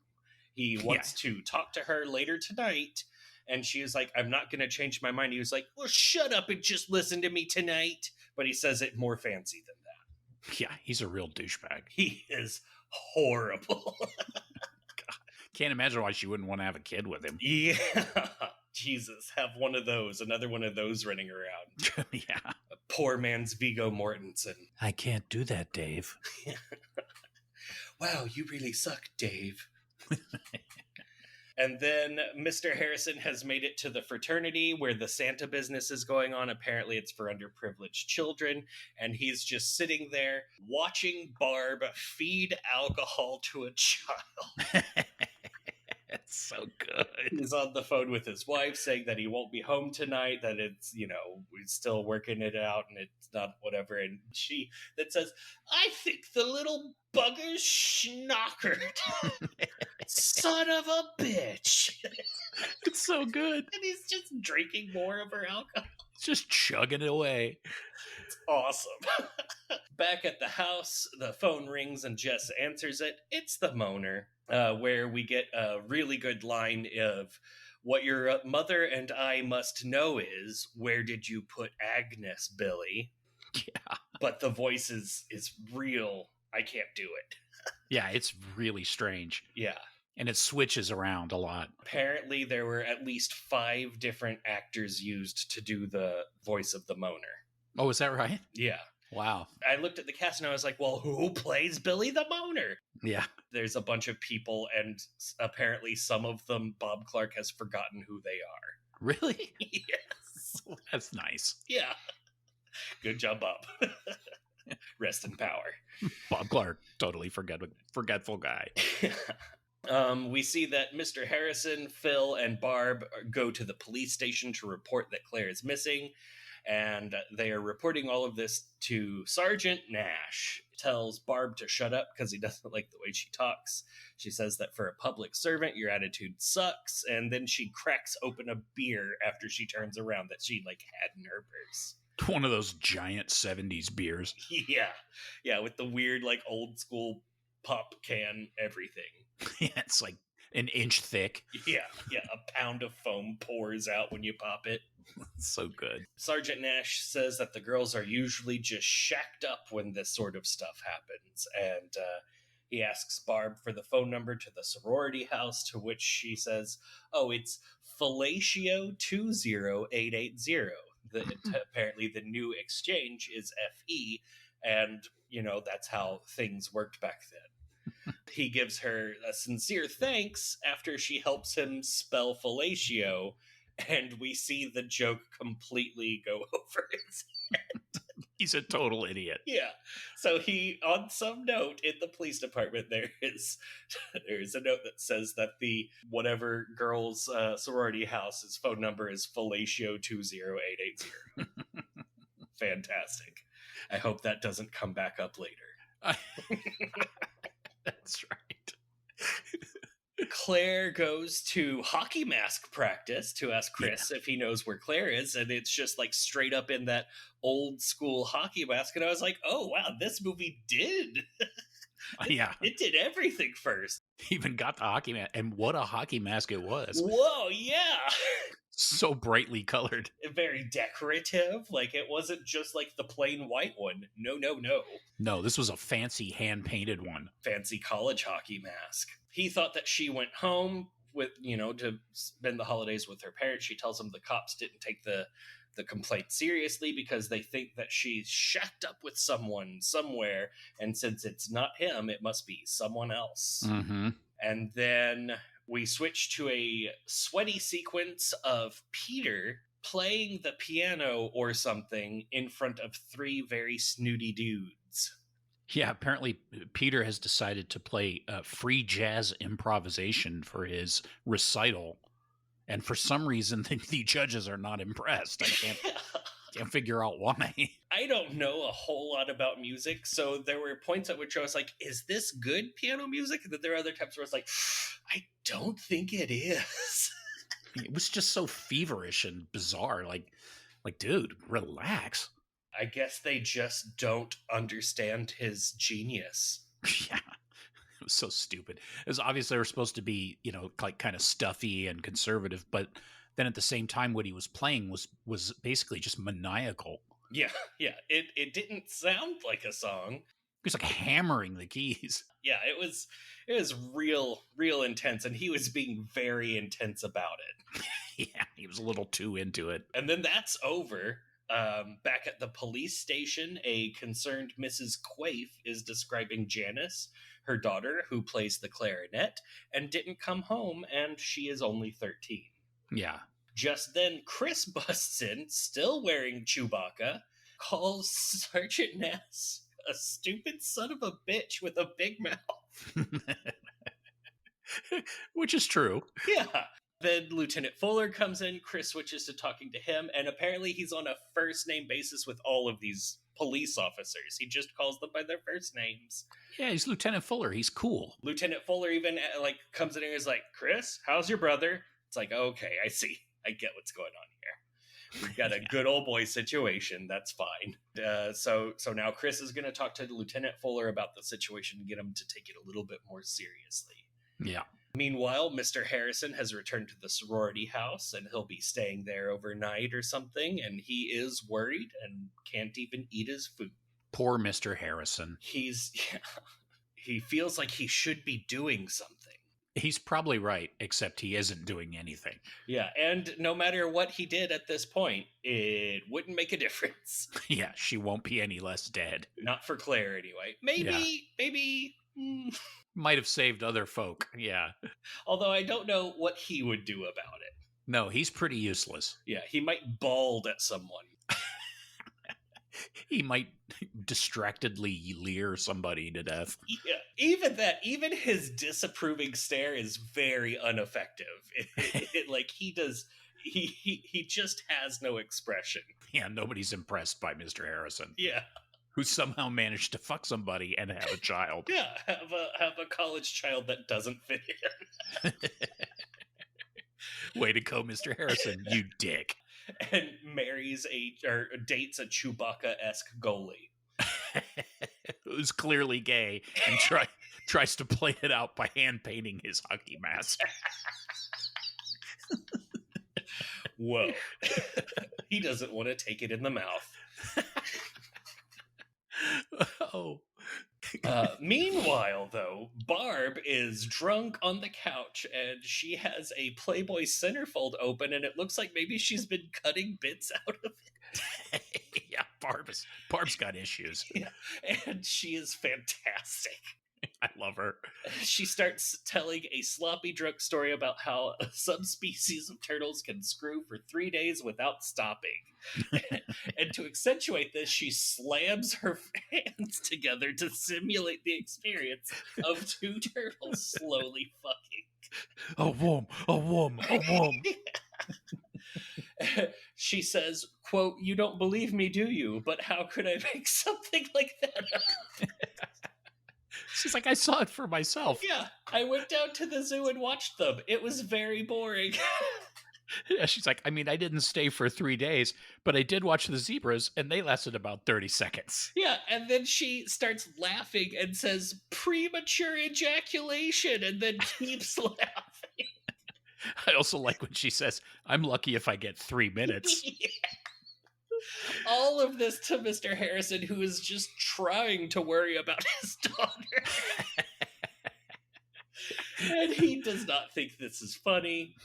He wants to talk to her later tonight, and she was like, "I'm not going to change my mind." He was like, "Well, shut up and just listen to me tonight." But he says it more fancy than that. Yeah, he's a real douchebag. He is horrible. Can't imagine why she wouldn't want to have a kid with him. Yeah. Jesus, have one of those, another one of those running around. Yeah. A poor man's Viggo Mortensen. I can't do that, Dave. Wow, you really suck, Dave. And then Mr. Harrison has made it to the fraternity where the Santa business is going on. Apparently, it's for underprivileged children. And he's just sitting there watching Barb feed alcohol to a child. It's so good. He's on the phone with his wife saying that he won't be home tonight, that it's, we're still working it out and it's not whatever. And she that says, I think the little bugger's schnockered. Son of a bitch. It's so good. And he's just drinking more of her alcohol. It's just chugging it away. It's awesome. Back at the house, the phone rings and Jess answers it. It's the moaner, where we get a really good line of, what your mother and I must know is, where did you put Agnes, Billy? Yeah. But the voice is real. I can't do it. Yeah, it's really strange. Yeah. And it switches around a lot. Apparently, there were at least 5 different actors used to do the voice of the moaner. Oh, is that right? Yeah. Wow. I looked at the cast and I was like, well, who plays Billy the Moaner? Yeah. There's a bunch of people, and apparently some of them, Bob Clark has forgotten who they are. Really? Yes. That's nice. Yeah. Good job, Bob. Rest in power. Bob Clark, totally forgetful guy. We see that Mr. Harrison, Phil, and Barb go to the police station to report that Claire is missing, and they are reporting all of this to Sergeant Nash. He tells Barb to shut up because he doesn't like the way she talks. She says that for a public servant, your attitude sucks, and then she cracks open a beer after she turns around that she had in her purse. One of those giant 70s beers. Yeah, with the weird old school pop can everything. Yeah, it's like an inch thick. Yeah, a pound of foam pours out when you pop it. So good. Sergeant Nash says that the girls are usually just shacked up when this sort of stuff happens, and he asks Barb for the phone number to the sorority house, to which she says, oh, it's Fellatio 20880. Apparently the new exchange is FE, and, that's how things worked back then. He gives her a sincere thanks after she helps him spell fellatio, and we see the joke completely go over his head. He's a total idiot. Yeah. So he, on some note in the police department, there's a note that says that the whatever girl's sorority house's phone number is fellatio 20880. Fantastic. I hope that doesn't come back up later. That's right. Claire goes to hockey mask practice to ask Chris if he knows where Claire is, and it's just straight up in that old school hockey mask, and I was like, oh wow, this movie did. Yeah. It did everything first. Even got the hockey mask, and what a hockey mask it was. Whoa, yeah. So brightly colored. Very decorative. It wasn't just the plain white one. No. No, this was a fancy hand-painted one. Fancy college hockey mask. He thought that she went home with, to spend the holidays with her parents. She tells him the cops didn't take the complaint seriously because they think that she's shacked up with someone somewhere, and since it's not him, it must be someone else. Mm-hmm. And then we switch to a sweaty sequence of Peter playing the piano or something in front of 3 very snooty dudes. Yeah, apparently Peter has decided to play free jazz improvisation for his recital. And for some reason, the judges are not impressed. I can't figure out why. I don't know a whole lot about music, so there were points at which I was like, is this good piano music? And then there are other times where I was like, I don't think it is. It was just so feverish and bizarre. Like, dude, relax. I guess they just don't understand his genius. Yeah. It was so stupid. It was obviously they were supposed to be, kind of stuffy and conservative, but then at the same time, what he was playing was basically just maniacal. Yeah. It didn't sound like a song. He's like hammering the keys. Yeah, it was real intense, and he was being very intense about it. Yeah, he was a little too into it. And then that's over. Back at the police station, a concerned Mrs. Quaife is describing Janice, her daughter, who plays the clarinet, and didn't come home, and she is only 13. Yeah. Just then, Chris busts in, still wearing Chewbacca, calls Sergeant Ness a stupid son of a bitch with a big mouth. Which is true. Yeah. Then Lieutenant Fuller comes in, Chris switches to talking to him, and apparently he's on a first-name basis with all of these police officers. He just calls them by their first names. Yeah, he's Lieutenant Fuller. He's cool. Lieutenant Fuller even comes in and is like, Chris, how's your brother? It's like, okay, I see. I get what's going on here. We've got a good old boy situation. That's fine. So now Chris is going to talk to Lieutenant Fuller about the situation and get him to take it a little bit more seriously. Yeah. Meanwhile, Mr. Harrison has returned to the sorority house, and he'll be staying there overnight or something, and he is worried and can't even eat his food. Poor Mr. Harrison. He feels like he should be doing something. He's probably right, except he isn't doing anything. Yeah, and no matter what he did at this point, it wouldn't make a difference. Yeah, she won't be any less dead. Not for Claire, anyway. Maybe... Might have saved other folk, yeah. Although I don't know what he would do about it. No, he's pretty useless. Yeah, he might bald at someone. He might distractedly leer somebody to death. Yeah, even his disapproving stare is very ineffective. He just has no expression. Yeah, nobody's impressed by Mr. Harrison. Yeah. Who somehow managed to fuck somebody and have a child. Yeah, have a college child that doesn't fit in. Way to go, Mr. Harrison, you dick. And dates a Chewbacca-esque goalie. Who's clearly gay and tries to play it out by hand painting his hockey mask. Whoa. He doesn't want to take it in the mouth. Oh. Meanwhile, though, Barb is drunk on the couch, and she has a Playboy centerfold open, and it looks like maybe she's been cutting bits out of it. Yeah, Barb's got issues. Yeah, and she is fantastic. I love her. She starts telling a sloppy drunk story about how a subspecies of turtles can screw for 3 days without stopping. And to accentuate this, she slams her hands together to simulate the experience of two turtles slowly fucking. A worm. She says, quote, "You don't believe me, do you? But how could I make something like that up?" She's like, I saw it for myself. Yeah, I went down to the zoo and watched them. It was very boring. Yeah, she's like, I mean, I didn't stay for 3 days, but I did watch the zebras, and they lasted about 30 seconds. Yeah, and then she starts laughing and says, "Premature ejaculation," and then keeps laughing. I also like when she says, I'm lucky if I get 3 minutes. Yeah. All of this to Mr. Harrison, who is just trying to worry about his daughter. And he does not think this is funny.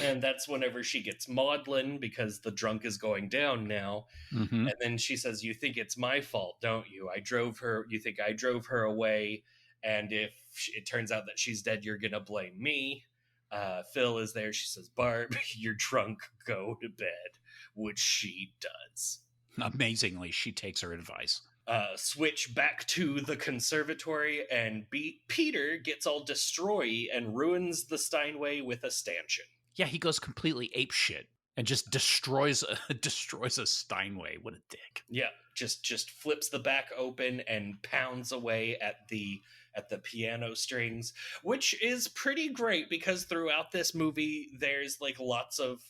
And that's whenever she gets maudlin, because the drunk is going down now. Mm-hmm. And then she says, "You think it's my fault, don't you? You think I drove her away, and if it turns out that she's dead, you're gonna blame me." Phil is there. She says, "Barb, you're drunk, go to bed," which she does. Amazingly, she takes her advice. Switch back to the conservatory, and Peter gets all destroy and ruins the Steinway with a stanchion. Yeah, he goes completely apeshit and just destroys a Steinway. What a dick. Yeah, just flips the back open and pounds away at the piano strings, which is pretty great because throughout this movie there's like lots of,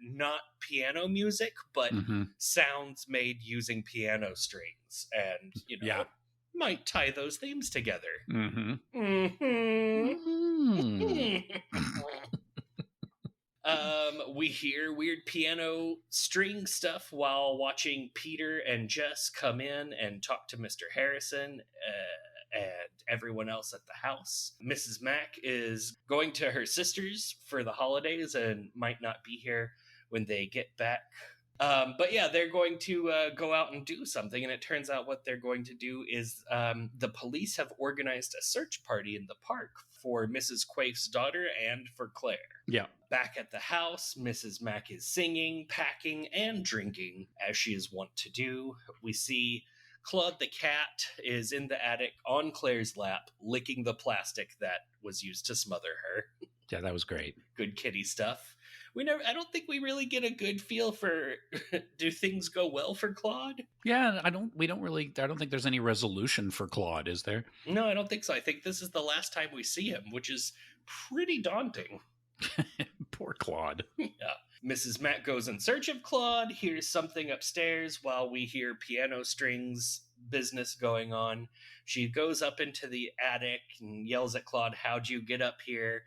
not piano music, but sounds made using piano strings, and yeah, might tie those themes together. We hear weird piano string stuff while watching Peter and Jess come in and talk to Mr. Harrison and everyone else at the house. Mrs. Mack is going to her sister's for the holidays and might not be here when they get back. But yeah, they're going to go out and do something. And it turns out what they're going to do is the police have organized a search party in the park for Mrs. Quaif's daughter and for Claire. Yeah. Back at the house, Mrs. Mack is singing, packing, and drinking, as she is wont to do. We see Claude the cat is in the attic on Claire's lap, licking the plastic that was used to smother her. Yeah, that was great. Good kitty stuff. I don't think we really get a good feel for do things go well for Claude? Yeah, I don't think there's any resolution for Claude, is there? No, I don't think so. I think this is the last time we see him, which is pretty daunting. Poor Claude. Yeah. Mrs. Matt goes in search of Claude, hears something upstairs while we hear piano strings business going on. She goes up into the attic and yells at Claude, "How'd you get up here?"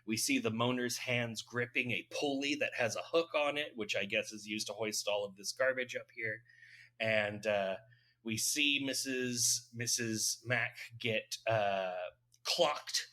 We see the moaner's hands gripping a pulley that has a hook on it, which I guess is used to hoist all of this garbage up here. And we see Mrs. Mack get clocked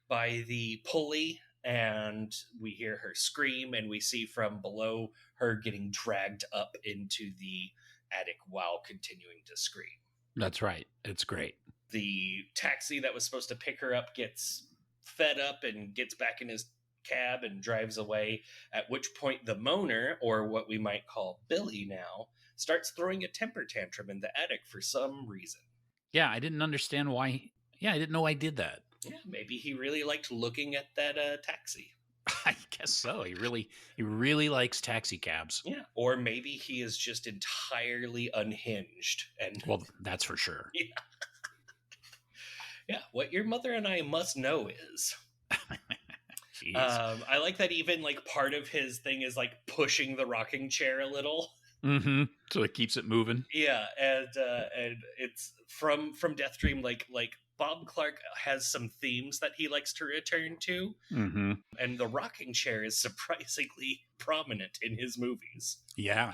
by the pulley, and we hear her scream, and we see from below her getting dragged up into the attic while continuing to scream. That's right. It's great. The taxi that was supposed to pick her up gets fed up and gets back in his cab and drives away, at which point the moaner, or what we might call Billy now, starts throwing a temper tantrum in the attic for some reason. Yeah, I didn't understand why. Yeah, I didn't know I did that. Yeah, maybe he really liked looking at that taxi. I guess so. He really likes taxi cabs. Yeah, or maybe he is just entirely unhinged. And well, that's for sure. Yeah. Yeah, what your mother and I must know is. I like that even like part of his thing is like pushing the rocking chair a little. Mm-hmm. So it keeps it moving. Yeah, and it's from Deathdream. Like Bob Clark has some themes that he likes to return to, and the rocking chair is surprisingly prominent in his movies. Yeah,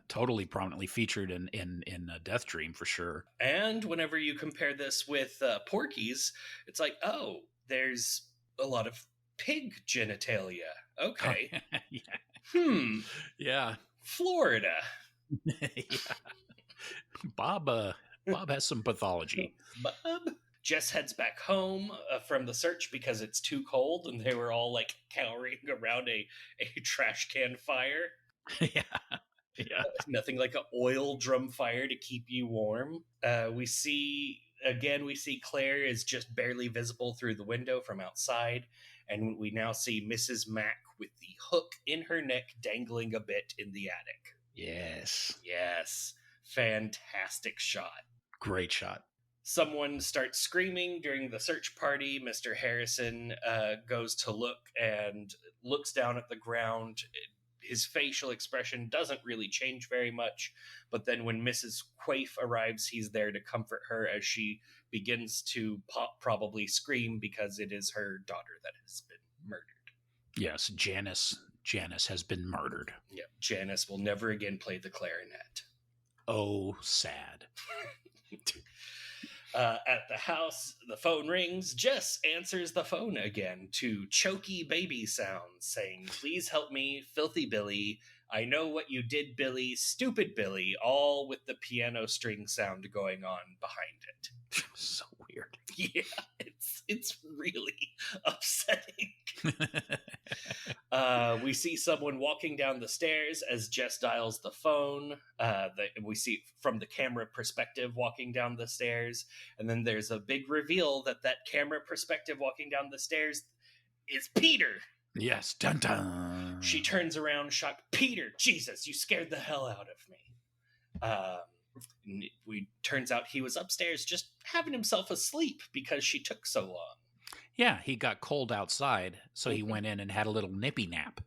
totally prominently featured in Deathdream for sure. And whenever you compare this with Porky's, it's like, oh, there's a lot of pig genitalia. Okay. Yeah. Yeah. Florida. Yeah. Bob has some pathology. Bob. Jess heads back home from the search because it's too cold, and they were all like cowering around a trash can fire. Yeah. Nothing like an oil drum fire to keep you warm. We see Claire is just barely visible through the window from outside, and we now see Mrs. Mack with the hook in her neck dangling a bit in the attic. Yes. Fantastic shot. Great shot. Someone starts screaming during the search party. Mr. Harrison goes to look and looks down at the ground. His facial expression doesn't really change very much, but then when Mrs. Quaif arrives, he's there to comfort her as she begins to probably scream because it is her daughter that has been murdered. Yes, Janice has been murdered. Yeah, Janice will never again play the clarinet. Oh, sad. At the house, the phone rings. Jess answers the phone again to choky baby sounds, saying, "Please help me, filthy Billy. I know what you did, Billy. Stupid Billy," all with the piano string sound going on behind it. So weird. Yeah, it's really upsetting. We see someone walking down the stairs as Jess dials the phone. We see from the camera perspective walking down the stairs, and then there's a big reveal that camera perspective walking down the stairs is Peter. Yes, dun dun. She turns around, shocked. "Peter, Jesus, you scared the hell out of me." Turns out he was upstairs just having himself asleep because she took so long. Yeah, he got cold outside, so he went in and had a little nippy nap.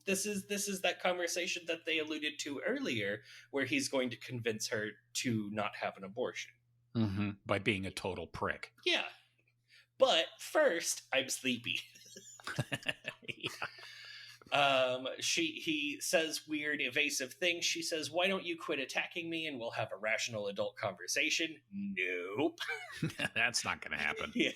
This is that conversation that they alluded to earlier, where he's going to convince her to not have an abortion. By being a total prick. Yeah. But first, I'm sleepy. Yeah. He says weird, evasive things. She says, "Why don't you quit attacking me and we'll have a rational adult conversation?" Nope. That's not going to happen. Yeah.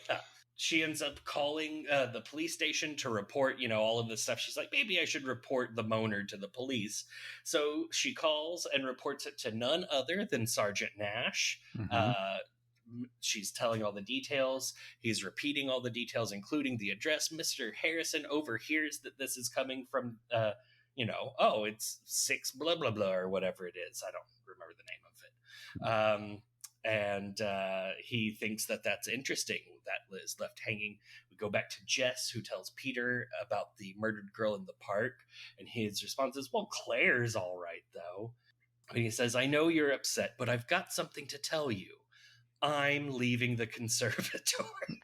She ends up calling the police station to report, all of this stuff. She's like, maybe I should report the moaner to the police. So she calls and reports it to none other than Sergeant Nash. Mm-hmm. She's telling all the details. He's repeating all the details, including the address. Mr. Harrison overhears that this is coming from, it's 6 blah, blah, blah, or whatever it is. I don't remember the name of it. And he thinks that that's interesting. That is left hanging. We go back to Jess, who tells Peter about the murdered girl in the park. And his response is, well, Claire's all right, though. And he says, I know you're upset, but I've got something to tell you. I'm leaving the conservatory.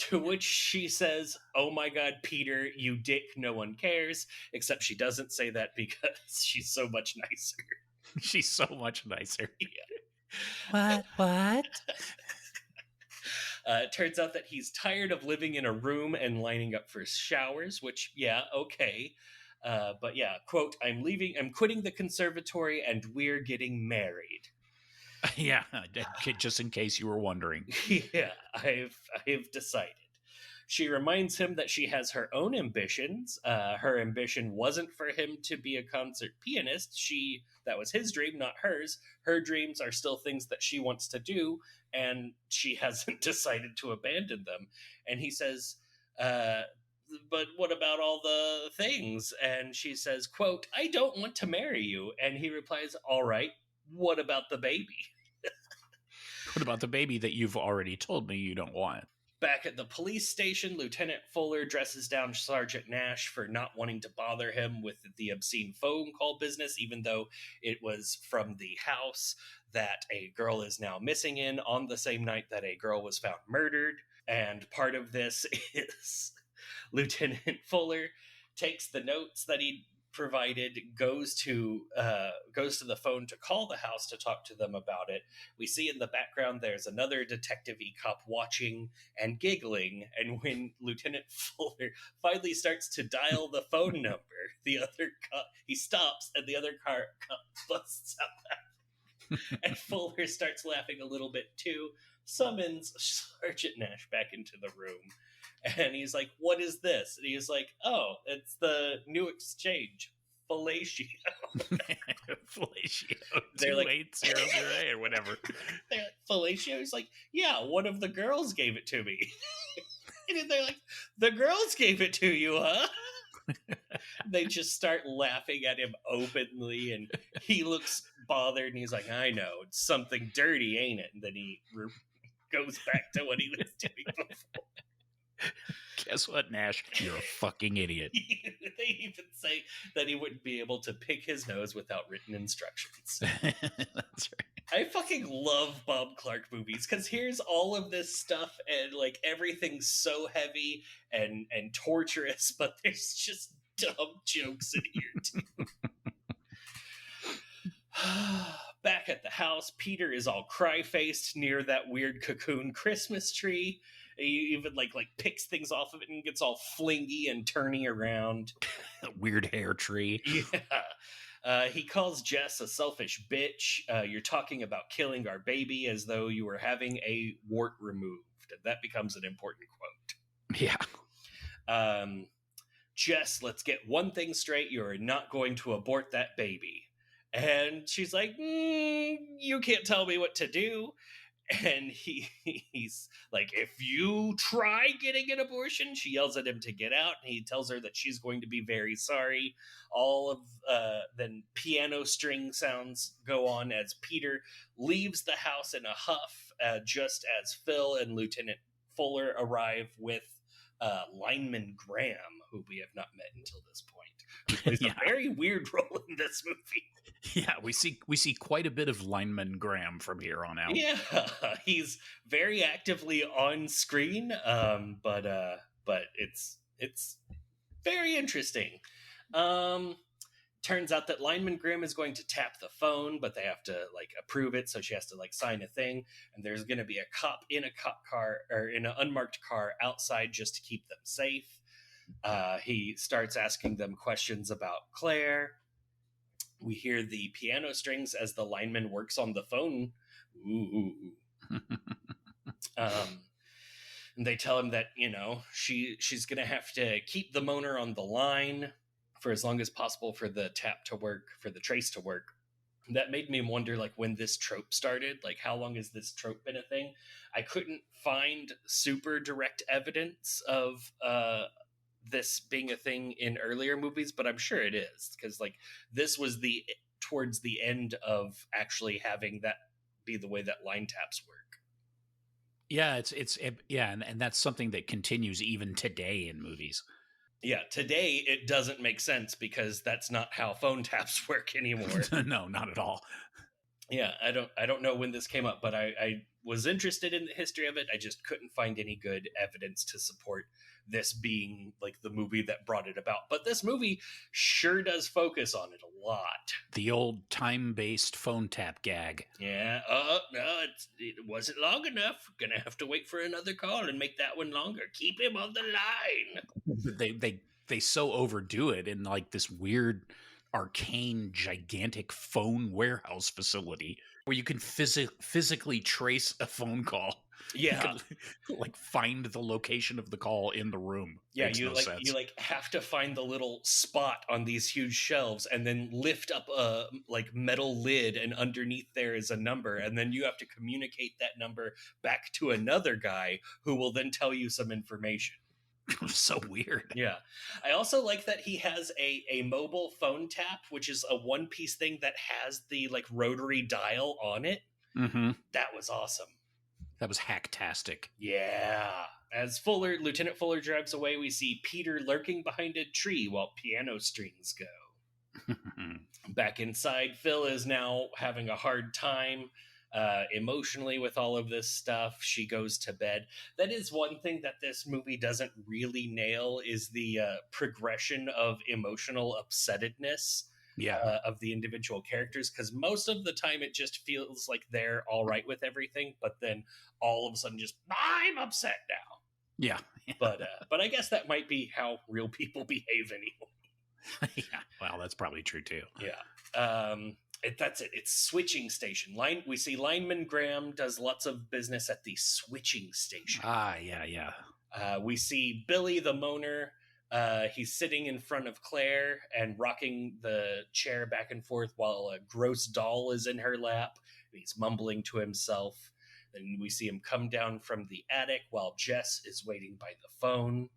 To which she says, oh my God, Peter, you dick, no one cares. Except she doesn't say that because she's so much nicer. She's so much nicer. Yeah. What? It turns out that he's tired of living in a room and lining up for showers, which, yeah, okay. But yeah, quote, I'm quitting the conservatory and we're getting married. Yeah, just in case you were wondering. Yeah, I've decided. She reminds him that she has her own ambitions. Her ambition wasn't for him to be a concert pianist. That was his dream, not hers. Her dreams are still things that she wants to do, and she hasn't decided to abandon them. And he says, but what about all the things? And she says, quote, I don't want to marry you. And he replies, all right, what about the baby? What about the baby that you've already told me you don't want? Back at the police station, Lieutenant Fuller dresses down Sergeant Nash for not wanting to bother him with the obscene phone call business, even though it was from the house that a girl is now missing in on the same night that a girl was found murdered. And part of this is Lieutenant Fuller takes the notes that he provided, goes to the phone to call the house to talk to them about it. We see in the background there's another detective-y cop watching and giggling, and when Lieutenant Fuller finally starts to dial the phone number, the other cop, he stops and the other cop busts out laughing. And Fuller starts laughing a little bit too, summons Sergeant Nash back into the room. And he's like, what is this? And he's like, oh, it's the new exchange, fellatio. Fellatio, They're like, 2800 or whatever. They're like, fellatio? He's like, yeah, one of the girls gave it to me. And they're like, the girls gave it to you, huh? They just start laughing at him openly, and he looks bothered, and he's like, I know, it's something dirty, ain't it? And then he goes back to what he was doing before. Guess what, Nash? You're a fucking idiot. They even say that he wouldn't be able to pick his nose without written instructions. That's right. I fucking love Bob Clark movies because here's all of this stuff and like everything's so heavy and torturous, but there's just dumb jokes in here too. Back at the house, Peter is all cry-faced near that weird cocoon Christmas tree. He even like picks things off of it and gets all flingy and turny around. Weird hair tree. Yeah. He calls Jess a selfish bitch. You're talking about killing our baby as though you were having a wart removed. And that becomes an important quote. Yeah. Jess, let's get one thing straight. You're not going to abort that baby. And she's like, you can't tell me what to do. And he's like, if you try getting an abortion, she yells at him to get out. And he tells her that she's going to be very sorry. All of then piano string sounds go on as Peter leaves the house in a huff, just as Phil and Lieutenant Fuller arrive with lineman Graham, who we have not met until this point, who plays a very weird role in this movie. Yeah, we see quite a bit of lineman Graham from here on out. Yeah, he's very actively on screen, but it's very interesting. Turns out that lineman Graham is going to tap the phone, but they have to approve it, so she has to sign a thing. And there's going to be a cop in a cop car or in an unmarked car outside just to keep them safe. He starts asking them questions about Claire. We hear the piano strings as the lineman works on the phone. Ooh. And they tell him that, she's going to have to keep the moaner on the line for as long as possible for the tap to work, for the trace to work. That made me wonder, like, when this trope started, like, how long has this trope been a thing? I couldn't find super direct evidence of this being a thing in earlier movies, but I'm sure it is, because, like, this was towards the end of actually having that be the way that line taps work. Yeah, and that's something that continues even today in movies. Yeah, today it doesn't make sense because that's not how phone taps work anymore. No, not at all. Yeah, I don't know when this came up, but I was interested in the history of it. I just couldn't find any good evidence to support this being like the movie that brought it about. But this movie sure does focus on it a lot. The old time-based phone tap gag. Yeah. No, it wasn't long enough. Gonna have to wait for another call and make that one longer. Keep him on the line. They so overdo it in like this weird arcane gigantic phone warehouse facility where you can physically trace a phone call. Yeah. Like find the location of the call in the room. Yeah, Makes no sense. You have to find the little spot on these huge shelves and then lift up a like metal lid, and underneath there is a number, and then you have to communicate that number back to another guy who will then tell you some information. So weird. Yeah. I also like that he has a mobile phone tap, which is a one-piece thing that has the like rotary dial on it. Mm-hmm. That was awesome. That was hacktastic. Yeah. As Lieutenant Fuller drives away, we see Peter lurking behind a tree while piano strings go. Back inside, Phil is now having a hard time emotionally with all of this stuff. She goes to bed. That is one thing that this movie doesn't really nail, is the progression of emotional upsettedness of the individual characters, because most of the time it just feels like they're all right with everything, but then all of a sudden just, I'm upset now. Yeah. But I guess that might be how real people behave anyway. Yeah, well, that's probably true too. Yeah. That's it. It's switching station. We see Lineman Graham does lots of business at the switching station. Yeah. We see Billy the moaner. He's sitting in front of Claire and rocking the chair back and forth while a gross doll is in her lap. He's mumbling to himself. Then we see him come down from the attic while Jess is waiting by the phone.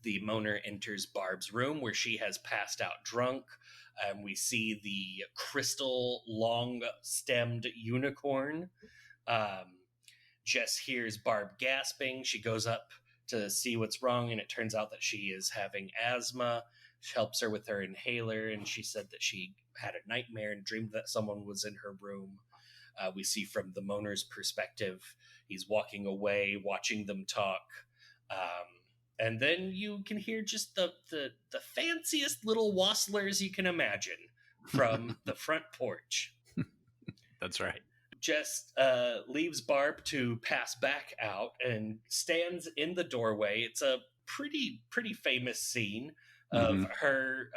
The moaner enters Barb's room where she has passed out drunk. We see the crystal long-stemmed unicorn. Jess hears Barb gasping. She goes up to see what's wrong, and it turns out that she is having asthma. She helps her with her inhaler, and she said that she had a nightmare and dreamed that someone was in her room. We see from the moaner's perspective, he's walking away, watching them talk. And then you can hear just the fanciest little whistlers you can imagine from the front porch. That's right. Jess leaves Barb to pass back out and stands in the doorway. It's a pretty famous scene of her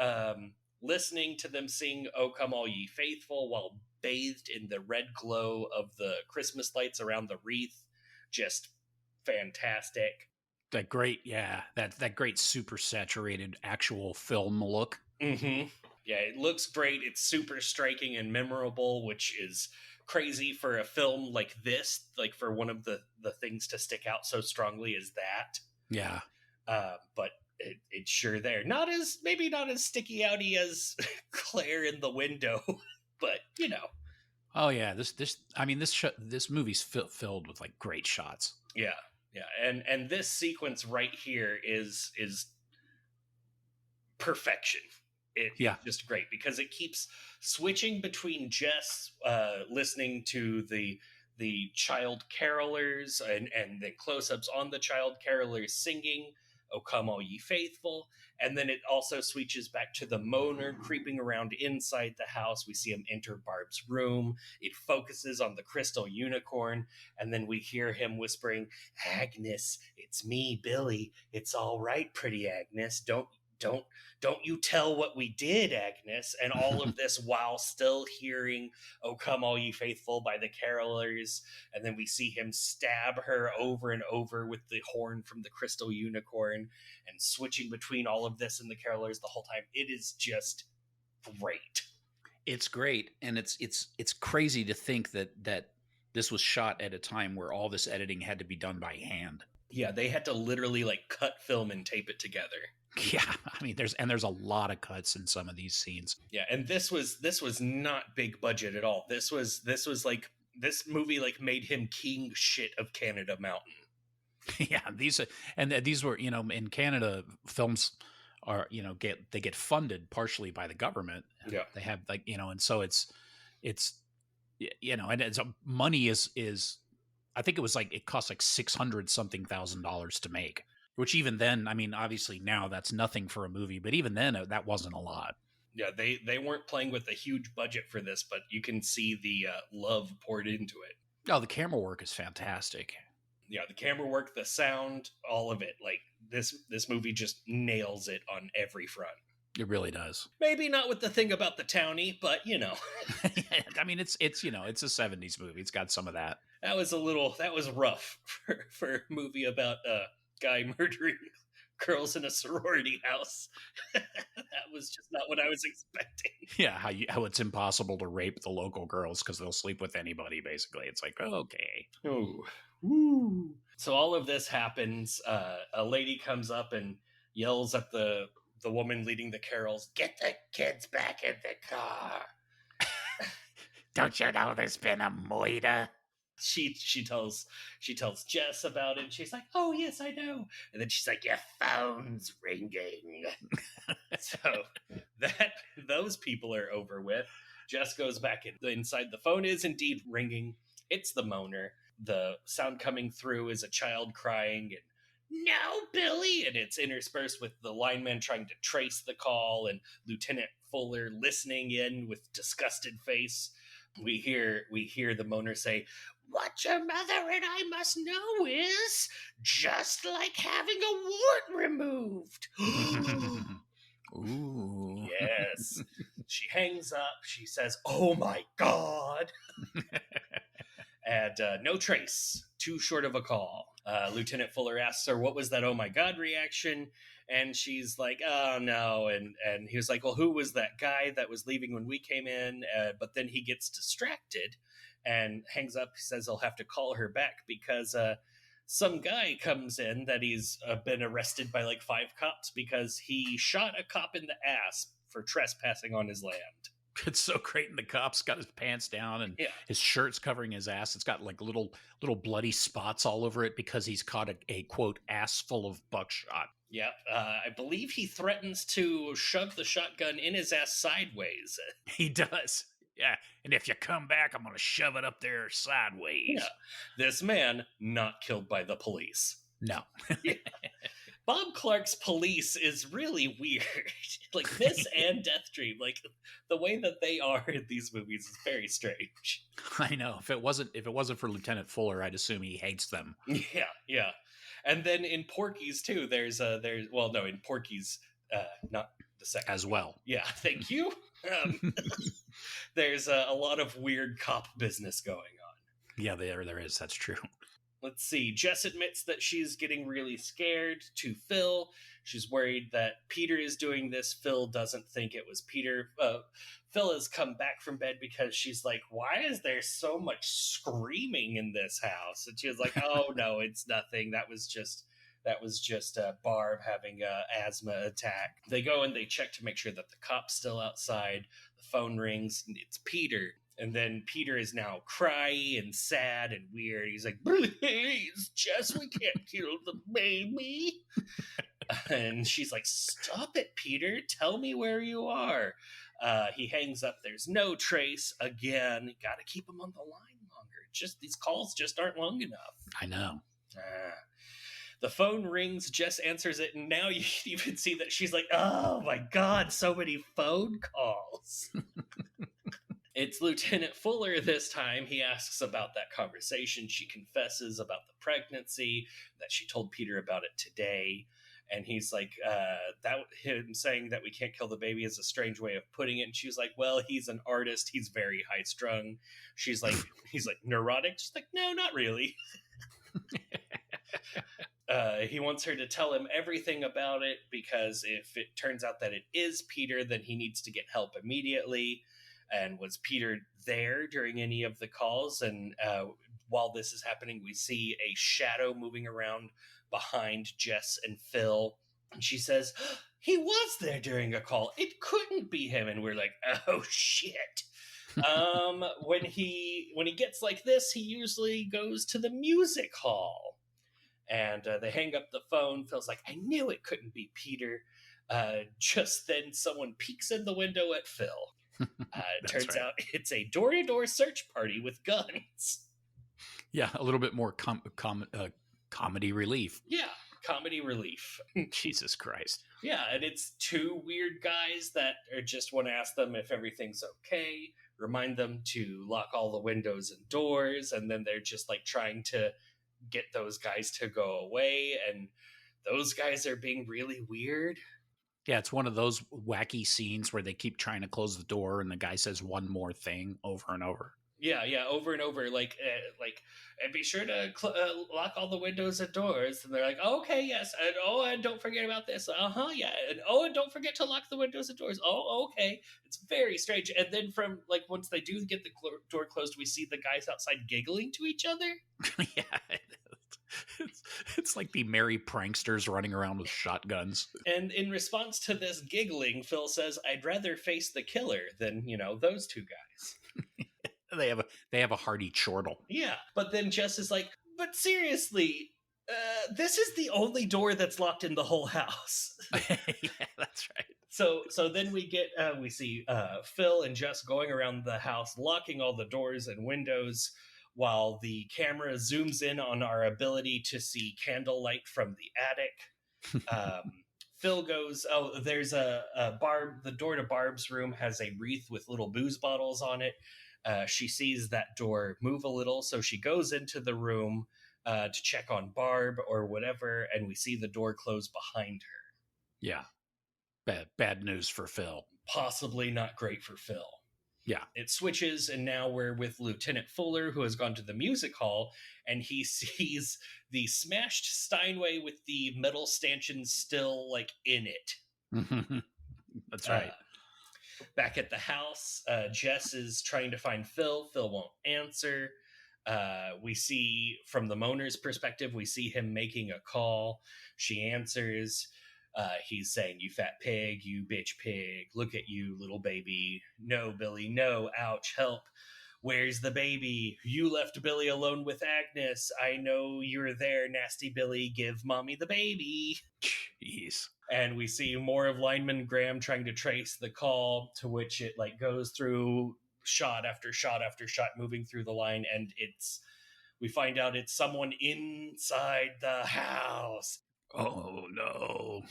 listening to them sing "O Come All Ye Faithful" while bathed in the red glow of the Christmas lights around the wreath. Just fantastic. That great super saturated actual film look. Mm-hmm. Yeah, it looks great. It's super striking and memorable, which is crazy for a film like this. Like, for one of the things to stick out so strongly as that. Yeah. But it's sure there. Maybe not as sticky outy as Claire in the window, but you know. Oh yeah, this movie's filled with like great shots. Yeah. Yeah, and this sequence right here is perfection. It's just great because it keeps switching between Jess listening to the child carolers and then close-ups on the child carolers singing "O come all ye faithful." And then it also switches back to the moaner creeping around inside the house. We see him enter Barb's room. It focuses on the crystal unicorn, and then we hear him whispering, "Agnes, it's me, Billy. It's all right, pretty Agnes. Don't don't you tell what we did, Agnes." And all of this while still hearing "O come all ye faithful" by the carolers. And then we see him stab her over and over with the horn from the crystal unicorn, and switching between all of this and the carolers the whole time. It is just great. It's great, and it's crazy to think that this was shot at a time where all this editing had to be done by hand. Yeah, they had to literally like cut film and tape it together. Yeah, I mean, there's a lot of cuts in some of these scenes. Yeah, and this was not big budget at all. This was like, this movie like made him king shit of Canada Mountain. Yeah, these were, in Canada, films are, they get funded partially by the government. Yeah, they have like, and so it's and it's money is I think it was like, it cost like $600 something thousand to make, which even then, I mean, obviously now that's nothing for a movie, but even then that wasn't a lot. Yeah, they weren't playing with a huge budget for this, but you can see the love poured into it. Oh, the camera work is fantastic. Yeah, the camera work, the sound, all of it. Like this movie just nails it on every front. It really does. Maybe not with the thing about the townie, but I mean, it's a 70s movie. It's got some of that. That was rough for a movie about a guy murdering girls in a sorority house. That was just not what I was expecting. Yeah, how it's impossible to rape the local girls because they'll sleep with anybody, basically. It's like, okay. Oh. Woo. So all of this happens. A lady comes up and yells at the woman leading the carols, "Get the kids back in the car." Don't you know there's been a murder? She tells Jess about it, and she's like, "Oh yes, I know." And then she's like, "Your phone's ringing." So those people are over with. Jess goes back inside. The phone is indeed ringing. It's the moaner. The sound coming through is a child crying, and "No, Billy!" And it's interspersed with the lineman trying to trace the call, and Lieutenant Fuller listening in with disgusted face. We hear the moaner say, "What your mother and I must know is just like having a wart removed." Ooh. Yes. She hangs up. She says, "Oh my God." And no trace. Too short of a call. Lieutenant Fuller asks her, "What was that oh my God reaction?" And she's like, "Oh no." And he was like, "Well, who was that guy that was leaving when we came in?" But then he gets distracted and hangs up. He says he'll have to call her back because some guy comes in that he's been arrested by like 5 cops because he shot a cop in the ass for trespassing on his land. It's so great. And the cop's got his pants down and his shirt's covering his ass. It's got like little bloody spots all over it because he's caught a quote ass full of buckshot. Yep. I believe he threatens to shove the shotgun in his ass sideways. He does. Yeah. And if you come back, I'm going to shove it up there sideways. Yeah. This man not killed by the police. No. Yeah. Bob Clark's police is really weird. Like this and Deathdream, like the way that they are in these movies is very strange. I know. If it wasn't for Lieutenant Fuller, I'd assume he hates them. Yeah. And then in Porky's too, in Porky's, not the second as well. Yeah, thank you. There's a lot of weird cop business going on. Yeah, there is. That's true. Let's see. Jess admits that she's getting really scared to Phil. She's worried that Peter is doing this. Phil doesn't think it was Peter. Phil has come back from bed because she's like, "Why is there so much screaming in this house?" And she was like, "Oh no, it's nothing. That was just Barb having a asthma attack." They go and they check to make sure that the cop's still outside. The phone rings and it's Peter. And then Peter is now cryy and sad and weird. He's like, "Please, Jess, we can't kill the baby." And she's like, "Stop it, Peter. Tell me where you are." He hangs up. There's no trace. Again, got to keep him on the line longer. Just these calls just aren't long enough. I know. The phone rings, Jess answers it, and now you can even see that she's like, oh my god, so many phone calls. It's Lieutenant Fuller this time. He asks about that conversation. She confesses about the pregnancy, that she told Peter about it today. And he's like, that him saying that we can't kill the baby is a strange way of putting it. And she's like, well, he's an artist. He's very high strung. He's like, neurotic. She's like, no, not really. He wants her to tell him everything about it, because if it turns out that it is Peter, then he needs to get help immediately. And was Peter there during any of the calls? And while this is happening, we see a shadow moving around behind Jess and Phil. And she says, he was there during a call. It couldn't be him. And we're like, oh, shit. When he gets like this, he usually goes to the music hall. And they hang up the phone. Phil's like, I knew it couldn't be Peter. Just then someone peeks in the window at Phil. It turns out it's a door-to-door search party with guns. Yeah, a little bit more comedy relief. Yeah, comedy relief. Jesus Christ. Yeah, and it's two weird guys that just want to ask them if everything's okay, remind them to lock all the windows and doors, and then they're just like trying to get those guys to go away, and those guys are being really weird. Yeah, it's one of those wacky scenes where they keep trying to close the door and the guy says one more thing over and over. Yeah, over and over, like, and be sure to lock all the windows and doors. And they're like, oh, okay, yes, and don't forget about this. Yeah, and don't forget to lock the windows and doors. Oh, okay. It's very strange. And then from like once they do get the door closed, we see the guys outside giggling to each other. Yeah, it's like the merry pranksters running around with shotguns. And in response to this giggling, Phil says, "I'd rather face the killer than those two guys." They have a hearty chortle. Yeah, but then Jess is like, but seriously, this is the only door that's locked in the whole house. Yeah, that's right. So then we see Phil and Jess going around the house, locking all the doors and windows, while the camera zooms in on our ability to see candlelight from the attic. Phil goes, there's a Barb. The door to Barb's room has a wreath with little booze bottles on it. She sees that door move a little, so she goes into the room to check on Barb or whatever, and we see the door close behind her. Yeah. Bad news for Phil. Possibly not great for Phil. Yeah. It switches, and now we're with Lieutenant Fuller, who has gone to the music hall, and he sees the smashed Steinway with the metal stanchions still, like, in it. That's right. Back at the house, Jess is trying to find Phil. Phil won't answer. We see, from the Moaner's perspective, we see him making a call. She answers. He's saying, you fat pig, you bitch pig, look at you, little baby. No, Billy, no, ouch, help. Where's the baby? You left Billy alone with Agnes. I know you're there, nasty Billy. Give mommy the baby. Jeez. And we see more of Lineman Graham trying to trace the call, to which it like goes through shot after shot after shot, moving through the line, and we find out it's someone inside the house. Oh no.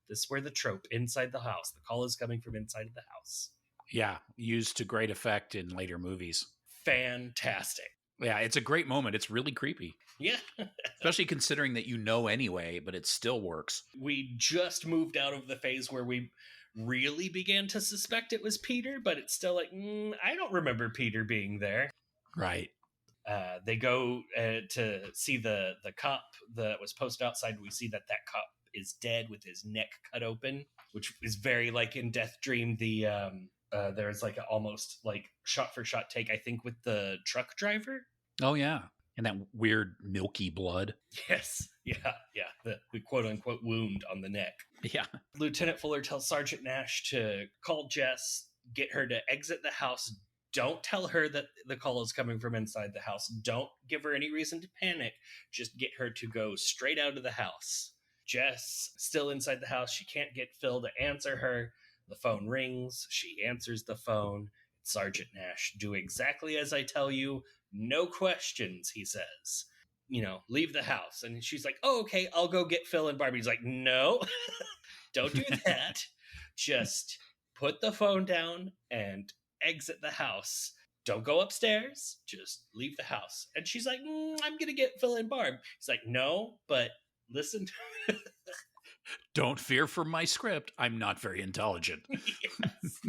This is where the trope, inside the house. The call is coming from inside of the house. Yeah, used to great effect in later movies. Fantastic. Yeah, it's a great moment. It's really creepy. Yeah. Especially considering that anyway, but it still works. We just moved out of the phase where we really began to suspect it was Peter, but it's still like, I don't remember Peter being there. Right. They go to see the cop that was posted outside. We see that cop is dead with his neck cut open, which is very like in Deathdream. There's like a almost like shot for shot take, I think, with the truck driver. Oh yeah, and that weird milky blood. Yes, yeah, the quote unquote wound on the neck. Yeah. Lieutenant Fuller tells Sergeant Nash to call Jess, get her to exit the house. Don't tell her that the call is coming from inside the house. Don't give her any reason to panic. Just get her to go straight out of the house. Jess, still inside the house. She can't get Phil to answer her. The phone rings. She answers the phone. Sergeant Nash, do exactly as I tell you. No questions, he says. leave the house. And she's like, oh, okay, I'll go get Phil and Barbie. He's like, no, don't do that. Just put the phone down and exit the house. Don't go upstairs. Just leave the house. And she's like, I'm going to get Phil and Barb. He's like, no, but listen. Don't fear for my script. I'm not very intelligent. Yes.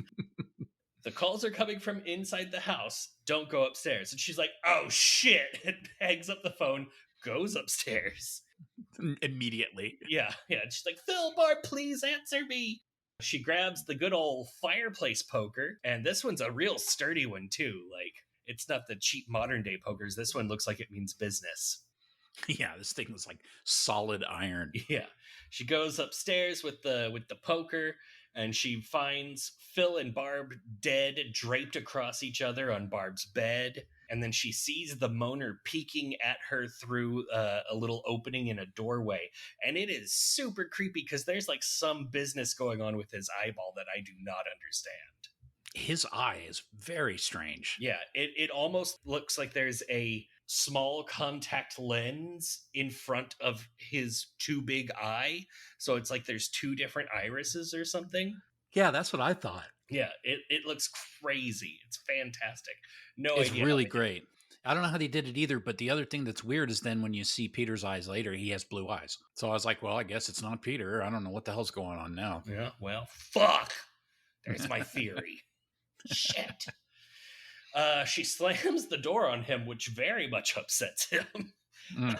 The calls are coming from inside the house. Don't go upstairs. And she's like, oh, shit. And hangs up the phone, goes upstairs. Immediately. Yeah. And she's like, Phil, Barb, please answer me. She grabs the good old fireplace poker. And this one's a real sturdy one, too. Like, it's not the cheap modern day pokers. This one looks like it means business. Yeah, this thing was like solid iron. Yeah. She goes upstairs with the poker, and she finds Phil and Barb dead, draped across each other on Barb's bed. And then she sees the moaner peeking at her through a little opening in a doorway. And it is super creepy because there's like some business going on with his eyeball that I do not understand. His eye is very strange. Yeah, it almost looks like there's a small contact lens in front of his too big eye. So it's like there's two different irises or something. Yeah, that's what I thought. Yeah, it looks crazy. It's fantastic. No It's idea. really great. I don't know how they did it either, but the other thing that's weird is then when you see Peter's eyes later, he has blue eyes. So I was like, well, I guess it's not Peter. I don't know what the hell's going on now. Yeah, well, fuck. There's my theory. Shit. She slams the door on him, which very much upsets him.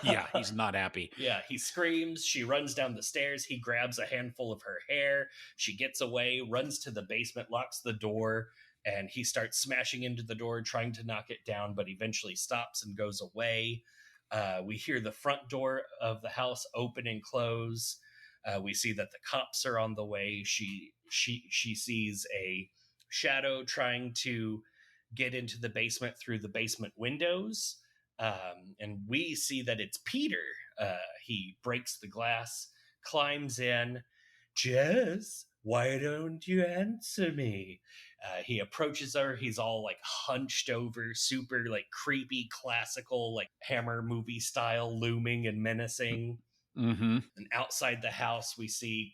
Yeah, he's not happy. Yeah, he screams. She runs down the stairs. He grabs a handful of her hair. She gets away, runs to the basement, locks the door, and he starts smashing into the door, trying to knock it down, but eventually stops and goes away. We hear the front door of the house open and close. We see that the cops are on the way. She sees a shadow trying to get into the basement through the basement windows. And we see that it's Peter. He breaks the glass, climbs in. Jess, why don't you answer me? He approaches her. He's all like hunched over, super like creepy, classical, like Hammer movie style, looming and menacing. Mm-hmm. And outside the house, we see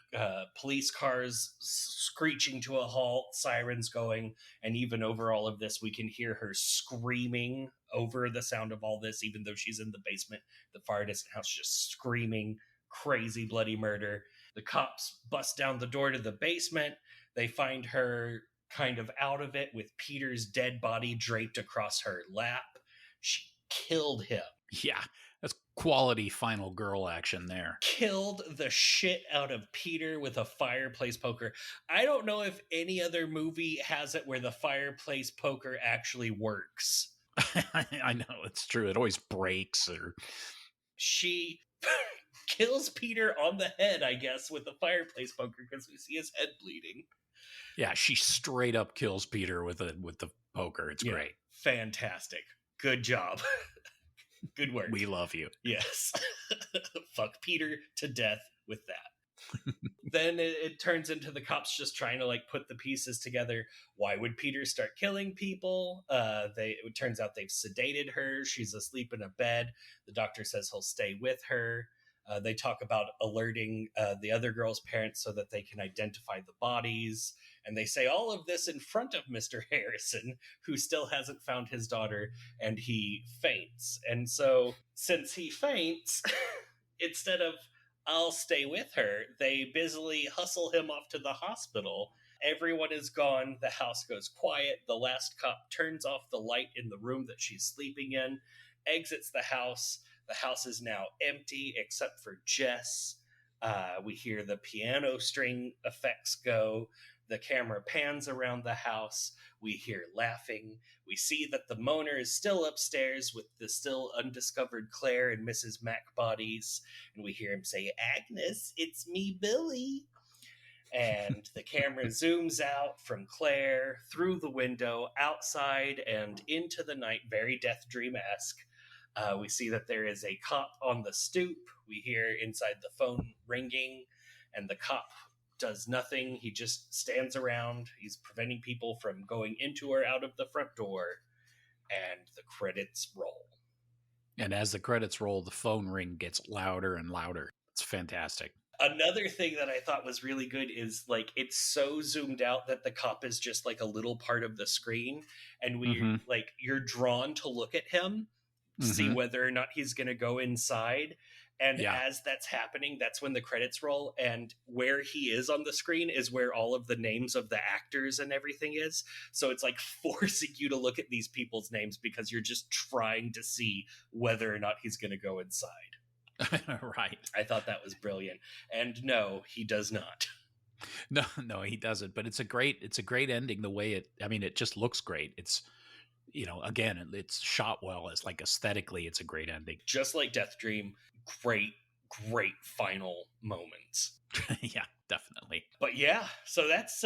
police cars screeching to a halt, sirens going, and even over all of this, we can hear her screaming over the sound of all this, even though she's in the basement. The fire distant house just screaming crazy bloody murder. The cops bust down the door to the basement. They find her kind of out of it with Peter's dead body draped across her lap. She killed him. Yeah, that's quality final girl action there. Killed the shit out of Peter with a fireplace poker. I don't know if any other movie has it where the fireplace poker actually works. I know, it's true. It always breaks. Or she kills Peter on the head, I guess, with the fireplace poker because we see his head bleeding. Yeah, she straight up kills Peter with the poker. It's great. Fantastic. Good job. Good work. We love you. Yes. Fuck Peter to death with that. Then it turns into the cops just trying to like put the pieces together. Why would Peter start killing people? It turns out they've sedated her. She's asleep in a bed. The doctor says he'll stay with her. They talk about alerting the other girl's parents so that they can identify the bodies. And they say all of this in front of Mr. Harrison, who still hasn't found his daughter, and he faints. And so, since he faints, instead of I'll stay with her, they busily hustle him off to the hospital. Everyone is gone. The house goes quiet. The last cop turns off the light in the room that she's sleeping in, exits the house. The house is now empty except for Jess. We hear the piano string effects go. The camera pans around the house. We hear laughing. We see that the moaner is still upstairs with the still undiscovered Claire and Mrs. Mac bodies. And we hear him say, Agnes, it's me, Billy. And the camera zooms out from Claire through the window, outside, and into the night, very Deathdream-esque. We see that there is a cop on the stoop. We hear inside the phone ringing, and the cop does nothing. He just stands around. He's preventing people from going into or out of the front door, and the credits roll. And as the credits roll, the phone ring gets louder and louder. It's fantastic. Another thing that I thought was really good is like it's so zoomed out that the cop is just like a little part of the screen, and Mm-hmm. you're drawn to look at him, see Mm-hmm. whether or not he's going to go inside. And Yeah. as that's happening, that's when the credits roll, and where he is on the screen is where all of the names of the actors and everything is. So it's like forcing you to look at these people's names because you're just trying to see whether or not he's going to go inside. Right. I thought that was brilliant. And no, he does not. No, no, he doesn't. But it's a great ending. The way it just looks great. It's, again, it's shot well. It's like aesthetically, it's a great ending. Just like Deathdream, great, great final moments. Yeah, definitely. But yeah, so that's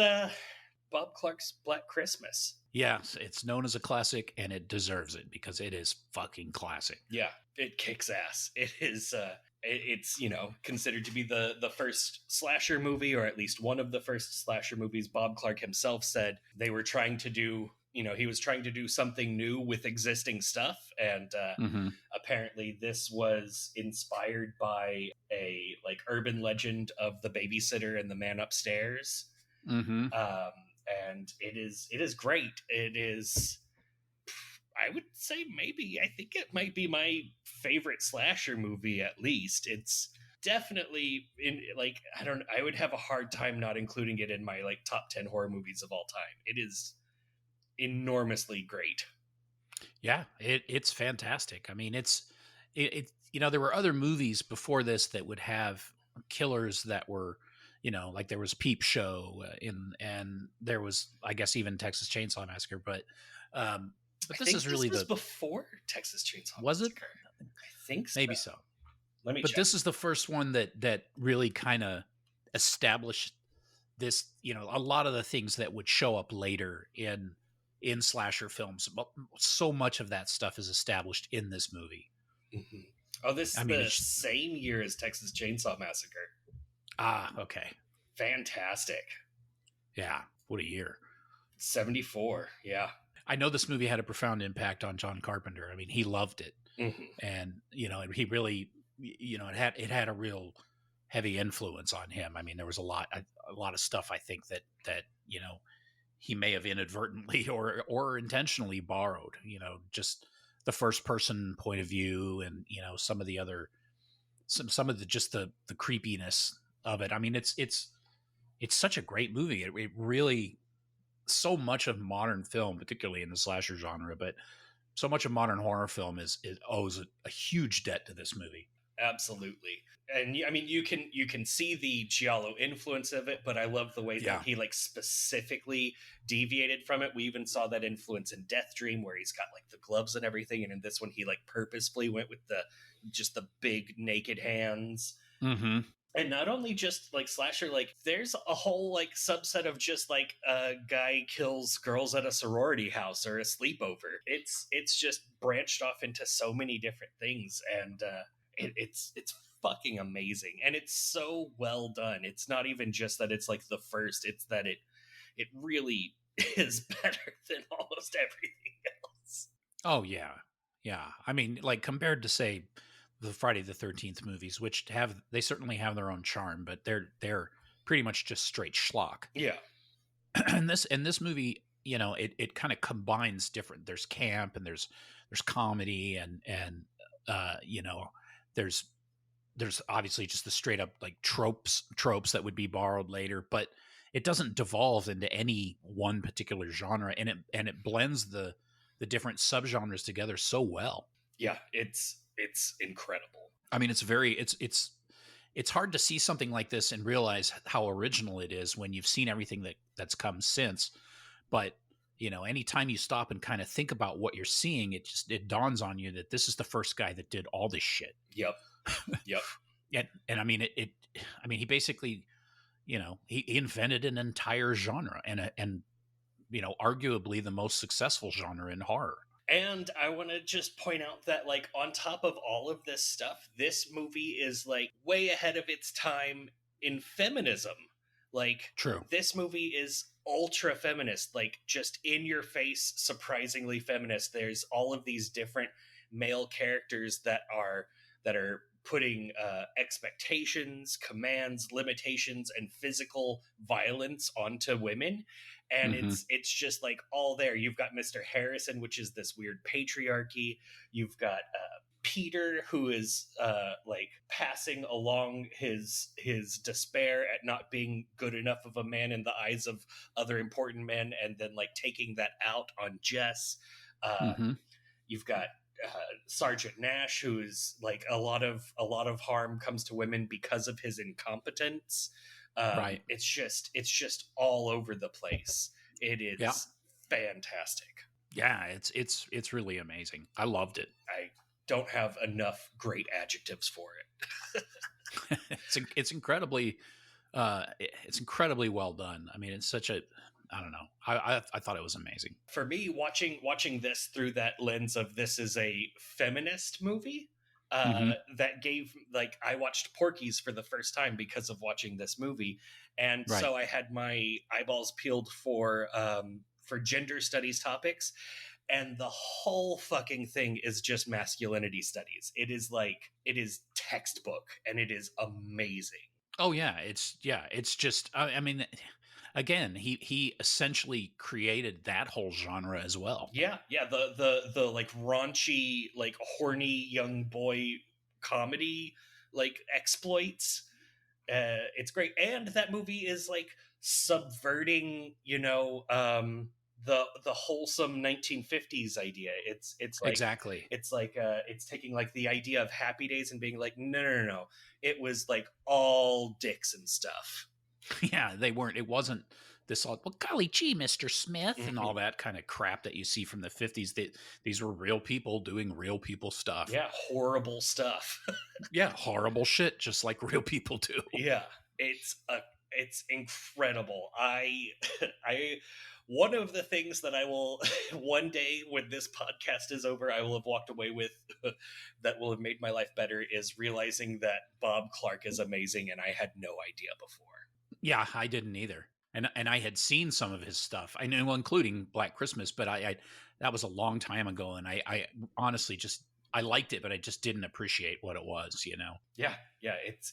Bob Clark's Black Christmas. Yeah, it's known as a classic, and it deserves it because it is fucking classic. Yeah, it kicks ass. It is. It's considered to be the first slasher movie, or at least one of the first slasher movies. Bob Clark himself said they were trying to do. He was trying to do something new with existing stuff, and apparently this was inspired by a like urban legend of the babysitter and the man upstairs. Mm-hmm. And it is great. It is, I would say, I think it might be my favorite slasher movie. At least it's definitely I would have a hard time not including it in my like top 10 horror movies of all time. It is enormously great. Yeah, it's fantastic. I mean, there were other movies before this that would have killers that were, like there was Peep Show and there was, I guess, even Texas Chainsaw Massacre, but this is really this was before Texas Chainsaw was Massacre. it? I think so. Maybe so. Let me but check. This is the first one that really kind of established this, a lot of the things that would show up later in slasher films. But so much of that stuff is established in this movie. Mm-hmm. Oh, this is the same year as Texas Chainsaw Massacre. Ah, okay. Fantastic. Yeah, what a year. 74, yeah. I know this movie had a profound impact on John Carpenter. I mean, he loved it. Mm-hmm. And, he really, it had a real heavy influence on him. I mean, there was a lot of stuff I think that he may have inadvertently or intentionally borrowed, just the first person point of view and, some of the other, some of the, just the creepiness of it. I mean, it's such a great movie. It really, so much of modern film, particularly in the slasher genre, but so much of modern horror film owes a huge debt to this movie. Absolutely. And I mean, you can see the giallo influence of it, but I love the way that he like specifically deviated from it. We even saw that influence in Deathdream, where he's got like the gloves and everything, and in this one he like purposefully went with the big naked hands. Mm-hmm. And not only just like slasher, like there's a whole like subset of just like a guy kills girls at a sorority house or a sleepover. It's just branched off into so many different things, and it's fucking amazing, and it's so well done. It's not even just that it's like the first; it's that it really is better than almost everything else. Oh yeah, yeah. I mean, like compared to say the Friday the 13th movies, which they certainly have their own charm, but they're pretty much just straight schlock. Yeah. And this movie, it kind of combines different. There's camp and there's comedy and there's obviously just the straight up like tropes that would be borrowed later, but it doesn't devolve into any one particular genre, and it blends the different subgenres together so well. Yeah, it's incredible. I mean, it's hard to see something like this and realize how original it is when you've seen everything that's come since. But anytime you stop and kind of think about what you're seeing, it dawns on you that this is the first guy that did all this shit. Yep. And I mean, he basically, he invented an entire genre and arguably the most successful genre in horror. And I want to just point out that, like, on top of all of this stuff, this movie is, like, way ahead of its time in feminism. Like, true. This movie is ultra feminist, like, just in your face, surprisingly feminist. There's all of these different male characters that are putting expectations, commands, limitations, and physical violence onto women. And it's just like all there. You've got Mr. Harrison, which is this weird patriarchy. You've got Peter, who is like passing along his despair at not being good enough of a man in the eyes of other important men, and then like taking that out on Jess. You've got Sergeant Nash, who is like a lot of harm comes to women because of his incompetence. Right. It's just all over the place. It is fantastic. Yeah, it's really amazing. I loved it. I don't have enough great adjectives for it. It's incredibly well done. I mean, it's such a, I don't know. I thought it was amazing. For me, watching this through that lens of this is a feminist movie, that gave, like, I watched Porky's for the first time because of watching this movie, and so I had my eyeballs peeled for gender studies topics, and the whole fucking thing is just masculinity studies. It is textbook, and it is amazing. Oh yeah, it's just, I mean, again, he essentially created that whole genre as well. Yeah, the like raunchy, like horny young boy comedy, like exploits. It's great, and that movie is like subverting, the wholesome 1950s idea. It's like, exactly. It's like it's taking like the idea of Happy Days and being like, no. It was like all dicks and stuff. Yeah, it wasn't this all, well, golly gee, Mr. Smith, and all that kind of crap that you see from the 50s. These were real people doing real people stuff. Yeah, horrible stuff. Yeah, horrible shit, just like real people do. Yeah, it's incredible. I one of the things that I will one day when this podcast is over, I will have walked away with that will have made my life better, is realizing that Bob Clark is amazing, and I had no idea before. Yeah, I didn't either. And I had seen some of his stuff. I know, including Black Christmas, but I that was a long time ago, and I honestly just, I liked it, but I just didn't appreciate what it was, Yeah,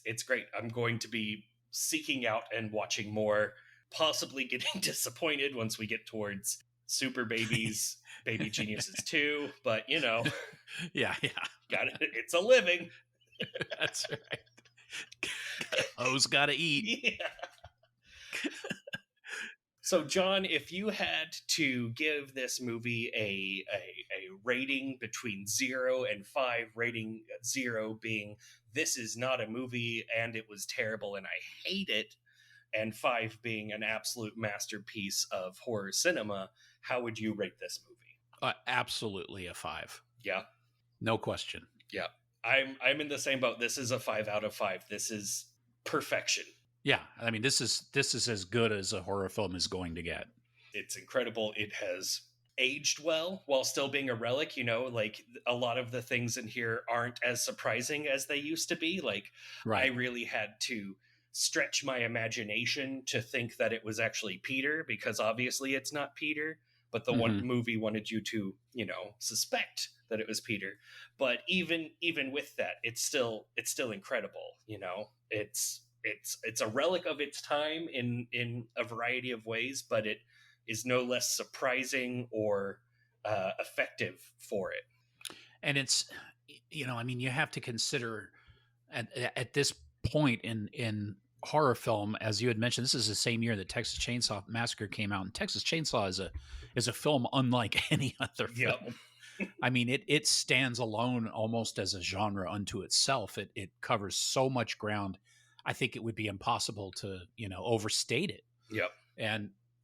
it's great. I'm going to be seeking out and watching more, possibly getting disappointed once we get towards Super Babies, Baby Geniuses 2, but yeah, got it. It's a living. That's right. O's gotta eat. Yeah. So, John, if you had to give this movie a rating between 0 and 5, rating 0 being this is not a movie and it was terrible and I hate it, and 5 being an absolute masterpiece of horror cinema, how would you rate this movie? Absolutely a 5. Yeah. No question. Yeah. I'm in the same boat. This is a 5 out of 5. This is perfection. Yeah, I mean, this is as good as a horror film is going to get. It's incredible. It has aged well while still being a relic. Like a lot of the things in here aren't as surprising as they used to be. Like, I really had to stretch my imagination to think that it was actually Peter, because obviously it's not Peter. But the one movie wanted you to, suspect that it was Peter. But even with that, it's still incredible. It's a relic of its time in a variety of ways, but it is no less surprising or effective for it. And it's, I mean, you have to consider at this point in horror film, as you had mentioned, this is the same year that Texas Chainsaw Massacre came out, and Texas Chainsaw is a film unlike any other film. I mean, it stands alone almost as a genre unto itself. It covers so much ground. I think it would be impossible to, overstate it. Yep.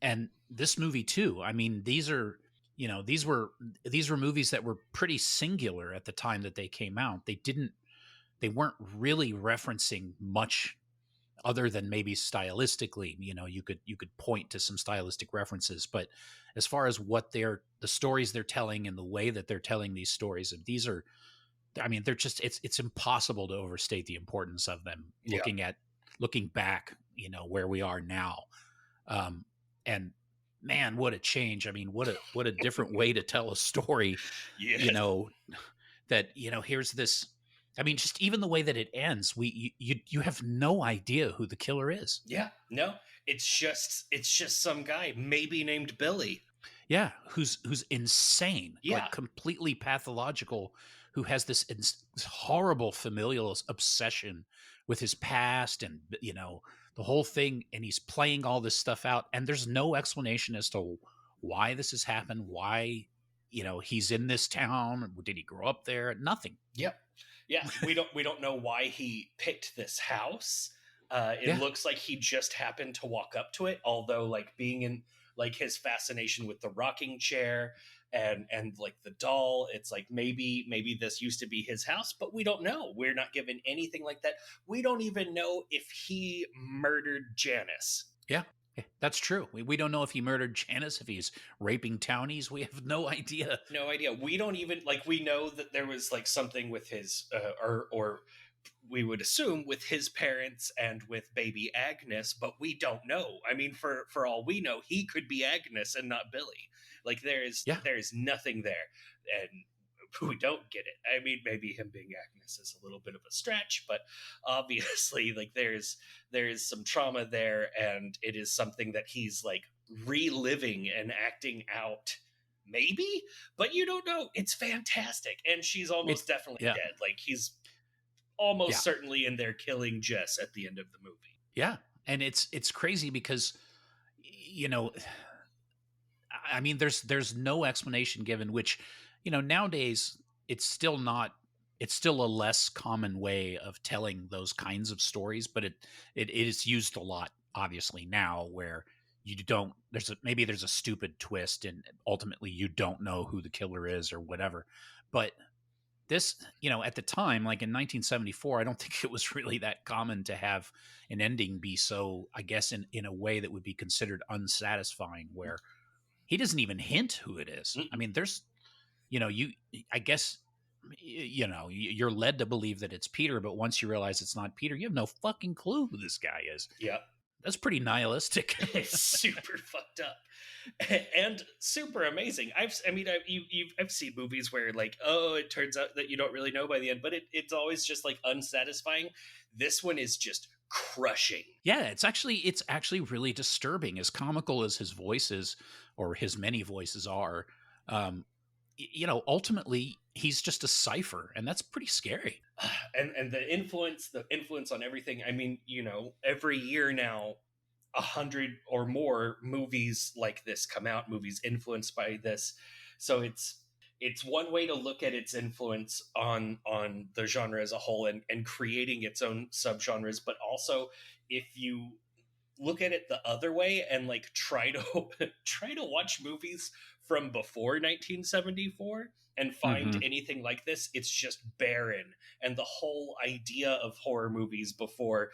And this movie too. I mean, these were movies that were pretty singular at the time that they came out. They weren't really referencing much other than maybe stylistically. You could point to some stylistic references, but as far as what the stories they're telling and the way that they're telling these stories, these are, I mean, they're just, it's impossible to overstate the importance of them. Looking back, where we are now, and man, what a change! I mean, what a different way to tell a story. Yeah. that, here's this. I mean, just even the way that it ends, you have no idea who the killer is. Yeah, no, it's just some guy, maybe named Billy. Yeah, who's insane, Yeah, like completely pathological, who has this horrible familial obsession with his past, and the whole thing, and he's playing all this stuff out, and there's no explanation as to why this has happened, why he's in this town, did he grow up there? Nothing. yep, yeah. We don't know why he picked this house. It Yeah, looks like he just happened to walk up to it. Although, like being in like his fascination with the rocking chair and like the doll, it's like maybe this used to be his house, but we don't know. We're not given anything like that. We don't even know if he murdered Janice. yeah. That's true. We don't know if he murdered Janice, if he's raping townies. We have no idea. No idea. We don't even like. We know that there was like something with his, or we would assume with his parents and with baby Agnes, but we don't know. I mean, for all we know, he could be Agnes and not Billy. Like Yeah. there's nothing there, and we don't get it. I mean, maybe him being Agnes is a little bit of a stretch, but obviously, like there is some trauma there, and it is something that he's like reliving and acting out. Maybe, but you don't know. It's fantastic, and she's almost definitely Yeah. dead. Like he's almost Yeah. certainly in there killing Jess at the end of the movie. Yeah. And it's crazy because you know I mean, there's no explanation given, which, nowadays it's still not. It's still a less common way of telling those kinds of stories, but it is used a lot, obviously, now, where you don't. Maybe there's a stupid twist, and ultimately you don't know who the killer is or whatever. But this, at the time, like in 1974, I don't think it was really that common to have an ending be so, I guess, in a way that would be considered unsatisfying, where he doesn't even hint who it is. I mean, there's, you, I guess, you're led to believe that it's Peter, but once you realize it's not Peter, you have no fucking clue who this guy is. Yeah. That's pretty nihilistic. It's super fucked up and super amazing. I've seen movies where like, oh, it turns out that you don't really know by the end, but it's always just like unsatisfying. This one is just crushing. Yeah, it's actually really disturbing. As comical as his voice is, or his many voices are, ultimately he's just a cipher, and that's pretty scary. And the influence on everything. I mean, every year now 100 or more movies like this come out, movies influenced by this. So it's one way to look at its influence on the genre as a whole, and creating its own subgenres. But also, if you look at it the other way and like try to try to watch movies from before 1974 and find anything like this, it's just barren. And the whole idea of horror movies before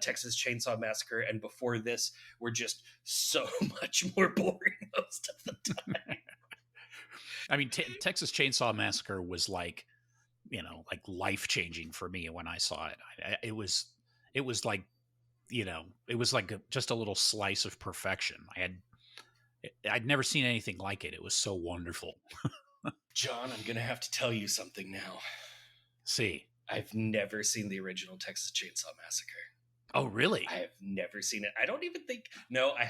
Texas Chainsaw Massacre and before this were just so much more boring most of the time. I mean, Texas Chainsaw Massacre was like, like life-changing for me when I saw it. It was like, it was like just a little slice of perfection. I'd never seen anything like it. It was so wonderful. John, I'm going to have to tell you something now. See, I've never seen the original Texas Chainsaw Massacre. Oh, really? I have never seen it. I don't even think. No, I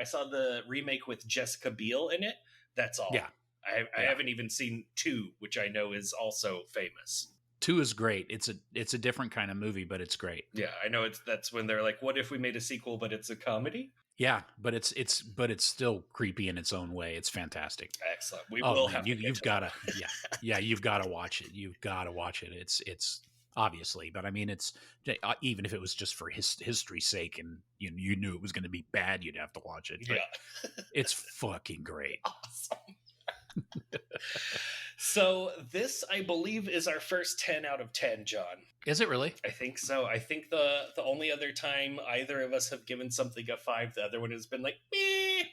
saw the remake with Jessica Biel in it. That's all. Yeah. I haven't even seen 2, which I know is also famous. 2 is great. It's a different kind of movie, but it's great. Yeah, I know that's when they're like, what if we made a sequel, but it's a comedy? Yeah, but it's still creepy in its own way. It's fantastic. Excellent. We will have you've got to you've got to watch it. You've got to watch it. It's obviously, but I mean, it's even if it was just for history's sake, and you knew it was going to be bad, you'd have to watch it. Yeah, it's fucking great. Awesome. So this, I believe, is our first 10 out of 10, John. Is it really? I think so. I think the only other time either of us have given something a 5, the other one has been like, meh.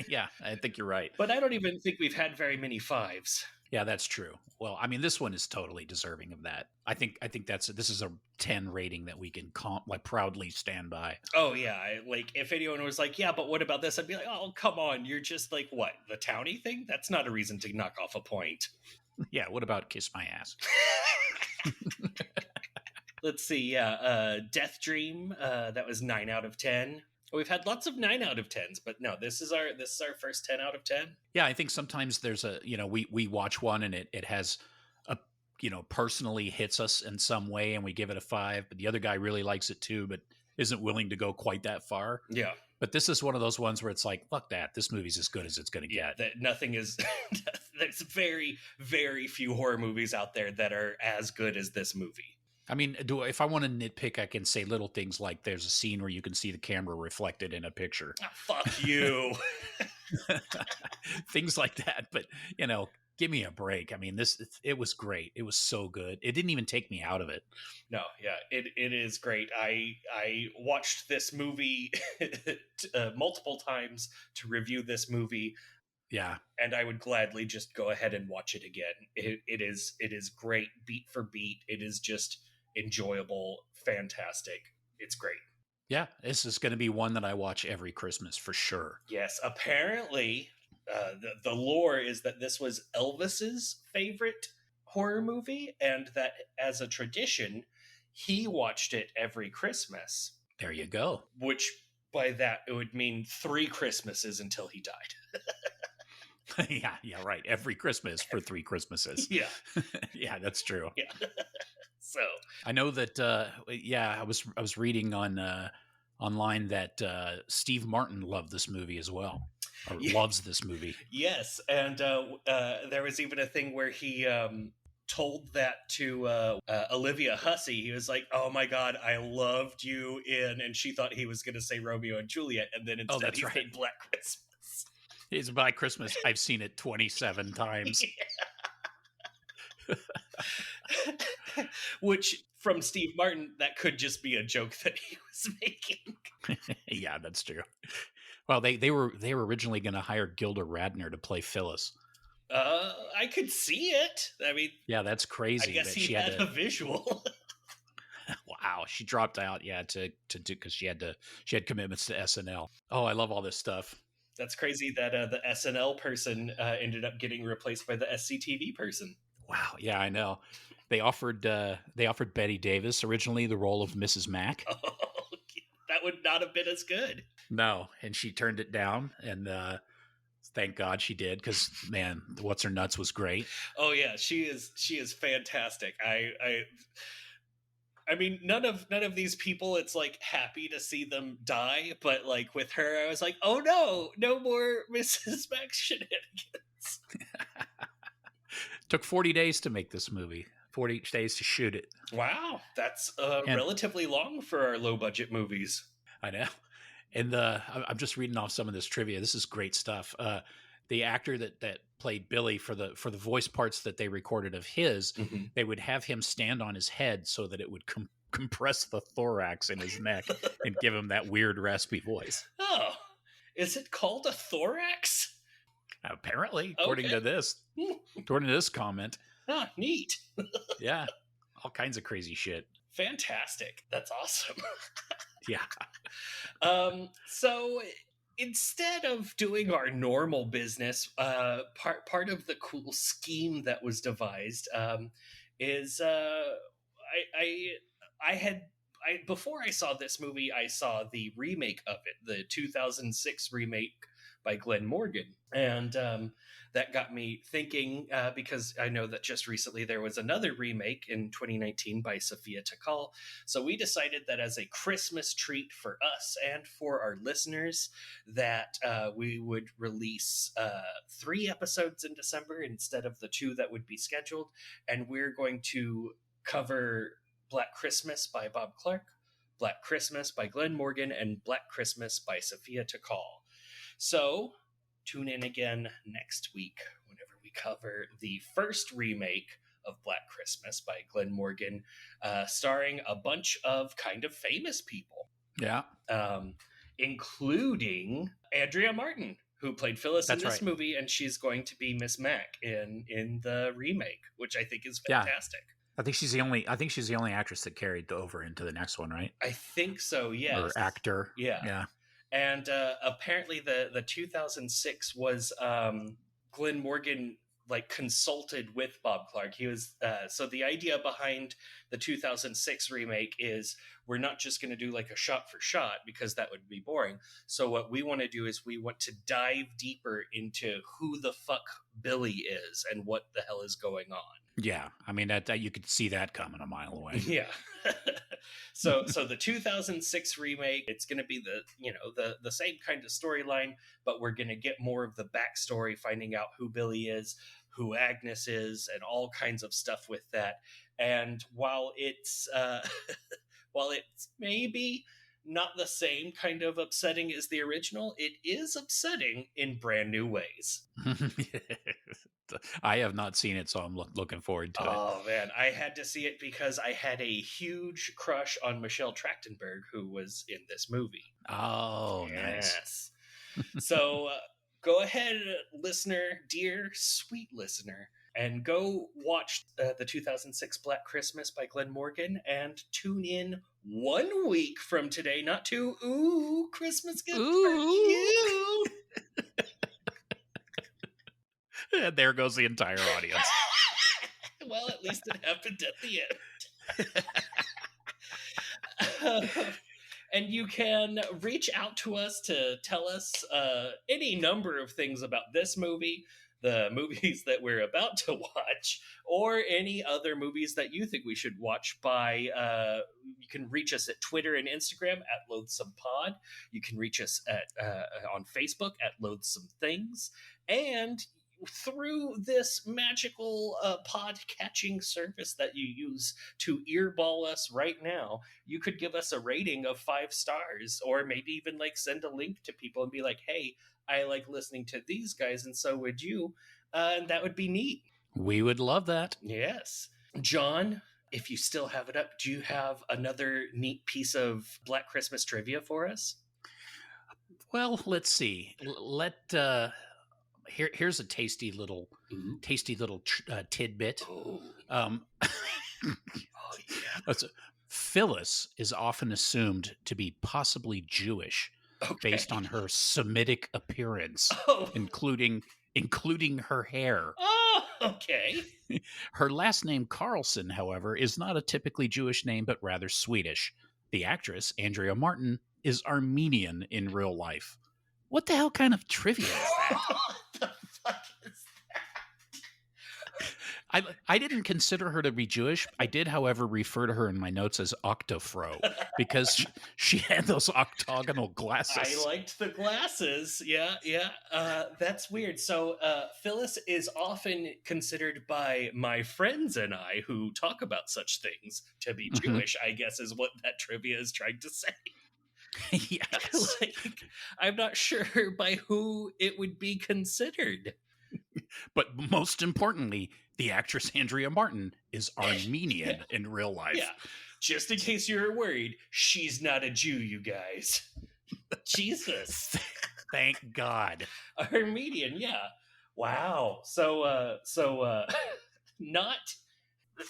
Yeah, I think you're right. But I don't even think we've had very many 5s. Yeah, that's true. Well, I mean, this one is totally deserving of that. I think this is a 10 rating that we can proudly stand by. Oh yeah, like if anyone was like, yeah, but what about this? I'd be like, oh, come on, you're just like, what, the townie thing? That's not a reason to knock off a point. Yeah, what about Kiss My Ass? Let's see. Deathdream. That was 9 out of 10. We've had lots of 9 out of 10s, but no, this is our first 10 out of 10. Yeah, I think sometimes there's a, we watch one and it has a, personally hits us in some way and we give it a 5, but the other guy really likes it too, but isn't willing to go quite that far. Yeah. But this is one of those ones where it's like, fuck that. This movie's as good as it's going to get. That nothing is. There's very, very few horror movies out there that are as good as this movie. I mean, if I want to nitpick, I can say little things like there's a scene where you can see the camera reflected in a picture. Oh, fuck you. Things like that. But, give me a break. I mean, it was great. It was so good. It didn't even take me out of it. No, yeah, it is great. I watched this movie multiple times to review this movie. Yeah, and I would gladly just go ahead and watch it again. It is great, beat for beat. It is just enjoyable, fantastic. It's great. Yeah, this is going to be one that I watch every Christmas for sure. Yes, apparently, the lore is that this was Elvis's favorite horror movie, and that as a tradition, he watched it every Christmas. There you go. Which, by that, it would mean 3 Christmases until he died. Yeah, right. Every Christmas for 3 Christmases. Yeah. Yeah, that's true. Yeah. So I know that I was reading on online that Steve Martin loved this movie as well. Or loves this movie. Yes, and there was even a thing where he told that to Olivia Hussey. He was like, "Oh my God, I loved you in," and she thought he was going to say Romeo and Juliet, and then instead he said Black Christmas. It's Black Christmas. I've seen it 27 times. Which, from Steve Martin, that could just be a joke that he was making. Yeah, that's true. Well, they were originally going to hire Gilda Radner to play Phyllis. I could see it. I mean, yeah, that's crazy. I guess he had a visual. Wow, she dropped out. Yeah, to do because she had commitments to SNL. Oh, I love all this stuff. That's crazy that the SNL person ended up getting replaced by the SCTV person. Wow. Yeah, I know. They offered Bette Davis originally the role of Mrs. Mack. Oh, that would not have been as good. No, and she turned it down, and thank God she did, because man, What's Her Nuts was great. Oh yeah, she is fantastic. I mean, none of these people, it's like happy to see them die, but like with her, I was like, oh no more Mrs. Max shenanigans. Took 40 days to make this movie. 40 days to shoot it. Wow, that's relatively long for our low budget movies. I know. And I'm just reading off some of this trivia. This is great stuff. The actor that played Billy for the voice parts that they recorded of his, they would have him stand on his head so that it would compress the thorax in his neck and give him that weird raspy voice. Oh, is it called a thorax? Apparently, according to this comment. Ah, neat. Yeah, all kinds of crazy shit. Fantastic. That's awesome. Yeah. So instead of doing our normal business, part of the cool scheme that was devised is before I saw this movie, I saw the remake of it, the 2006 remake by Glenn Morgan, and that got me thinking, because I know that just recently there was another remake in 2019 by Sophia Takal. So we decided that as a Christmas treat for us and for our listeners, that we would release 3 episodes in December instead of the 2 that would be scheduled. And we're going to cover Black Christmas by Bob Clark, Black Christmas by Glenn Morgan, and Black Christmas by Sophia Takal. So tune in again next week whenever we cover the first remake of Black Christmas by Glenn Morgan, starring a bunch of kind of famous people. Yeah. Including Andrea Martin, who played Phyllis in this movie, and she's going to be Miss Mac in the remake, which I think is fantastic. Yeah. I think she's the only actress that carried over into the next one, right? I think so, yes. Or actor. Yeah. And apparently the 2006 was Glenn Morgan like consulted with Bob Clark. He was so the idea behind the 2006 remake is we're not just going to do like a shot for shot because that would be boring. So what we want to do is we want to dive deeper into who the fuck Billy is and what the hell is going on. Yeah, I mean that you could see that coming a mile away. Yeah. So the 2006 remake, it's going to be the same kind of storyline, but we're going to get more of the backstory, finding out who Billy is, who Agnes is, and all kinds of stuff with that. And while it's maybe not the same kind of upsetting as the original, it is upsetting in brand new ways. I have not seen it, so I'm looking forward to it. Oh man, I had to see it because I had a huge crush on Michelle Trachtenberg, who was in this movie. Oh, nice. So go ahead, listener, dear sweet listener, and go watch the 2006 Black Christmas by Glenn Morgan, and tune in 1 week from today, not 2. Ooh, Christmas gift for you. There goes the entire audience. Well, at least it happened at the end. And you can reach out to us to tell us any number of things about this movie, the movies that we're about to watch, or any other movies that you think we should watch by, you can reach us at Twitter and Instagram at Loathsome Pod. You can reach us at on Facebook at Loathsome Things. And through this magical pod-catching service that you use to earball us right now, you could give us a rating of 5 stars, or maybe even like send a link to people and be like, hey, I like listening to these guys, and so would you. And that would be neat. We would love that. Yes. John, if you still have it up, do you have another neat piece of Black Christmas trivia for us? Well, let's see. Here's a tasty little tidbit. Oh, yeah. Phyllis is often assumed to be possibly Jewish, based on her Semitic appearance, including her hair. Oh, okay. Her last name Carlson, however, is not a typically Jewish name, but rather Swedish. The actress, Andrea Martin, is Armenian in real life. What the hell kind of trivia is that? What the fuck is that? I didn't consider her to be Jewish. I did, however, refer to her in my notes as Octofro because she had those octagonal glasses. I liked the glasses. Yeah. That's weird. So Phyllis is often considered by my friends and I who talk about such things to be Jewish, I guess is what that trivia is trying to say. Yes. Like, I'm not sure by who it would be considered. But most importantly, the actress Andrea Martin is Armenian in real life. Yeah. Just in case you're worried, she's not a Jew, you guys. Jesus. Thank God. Armenian, yeah. Wow. So not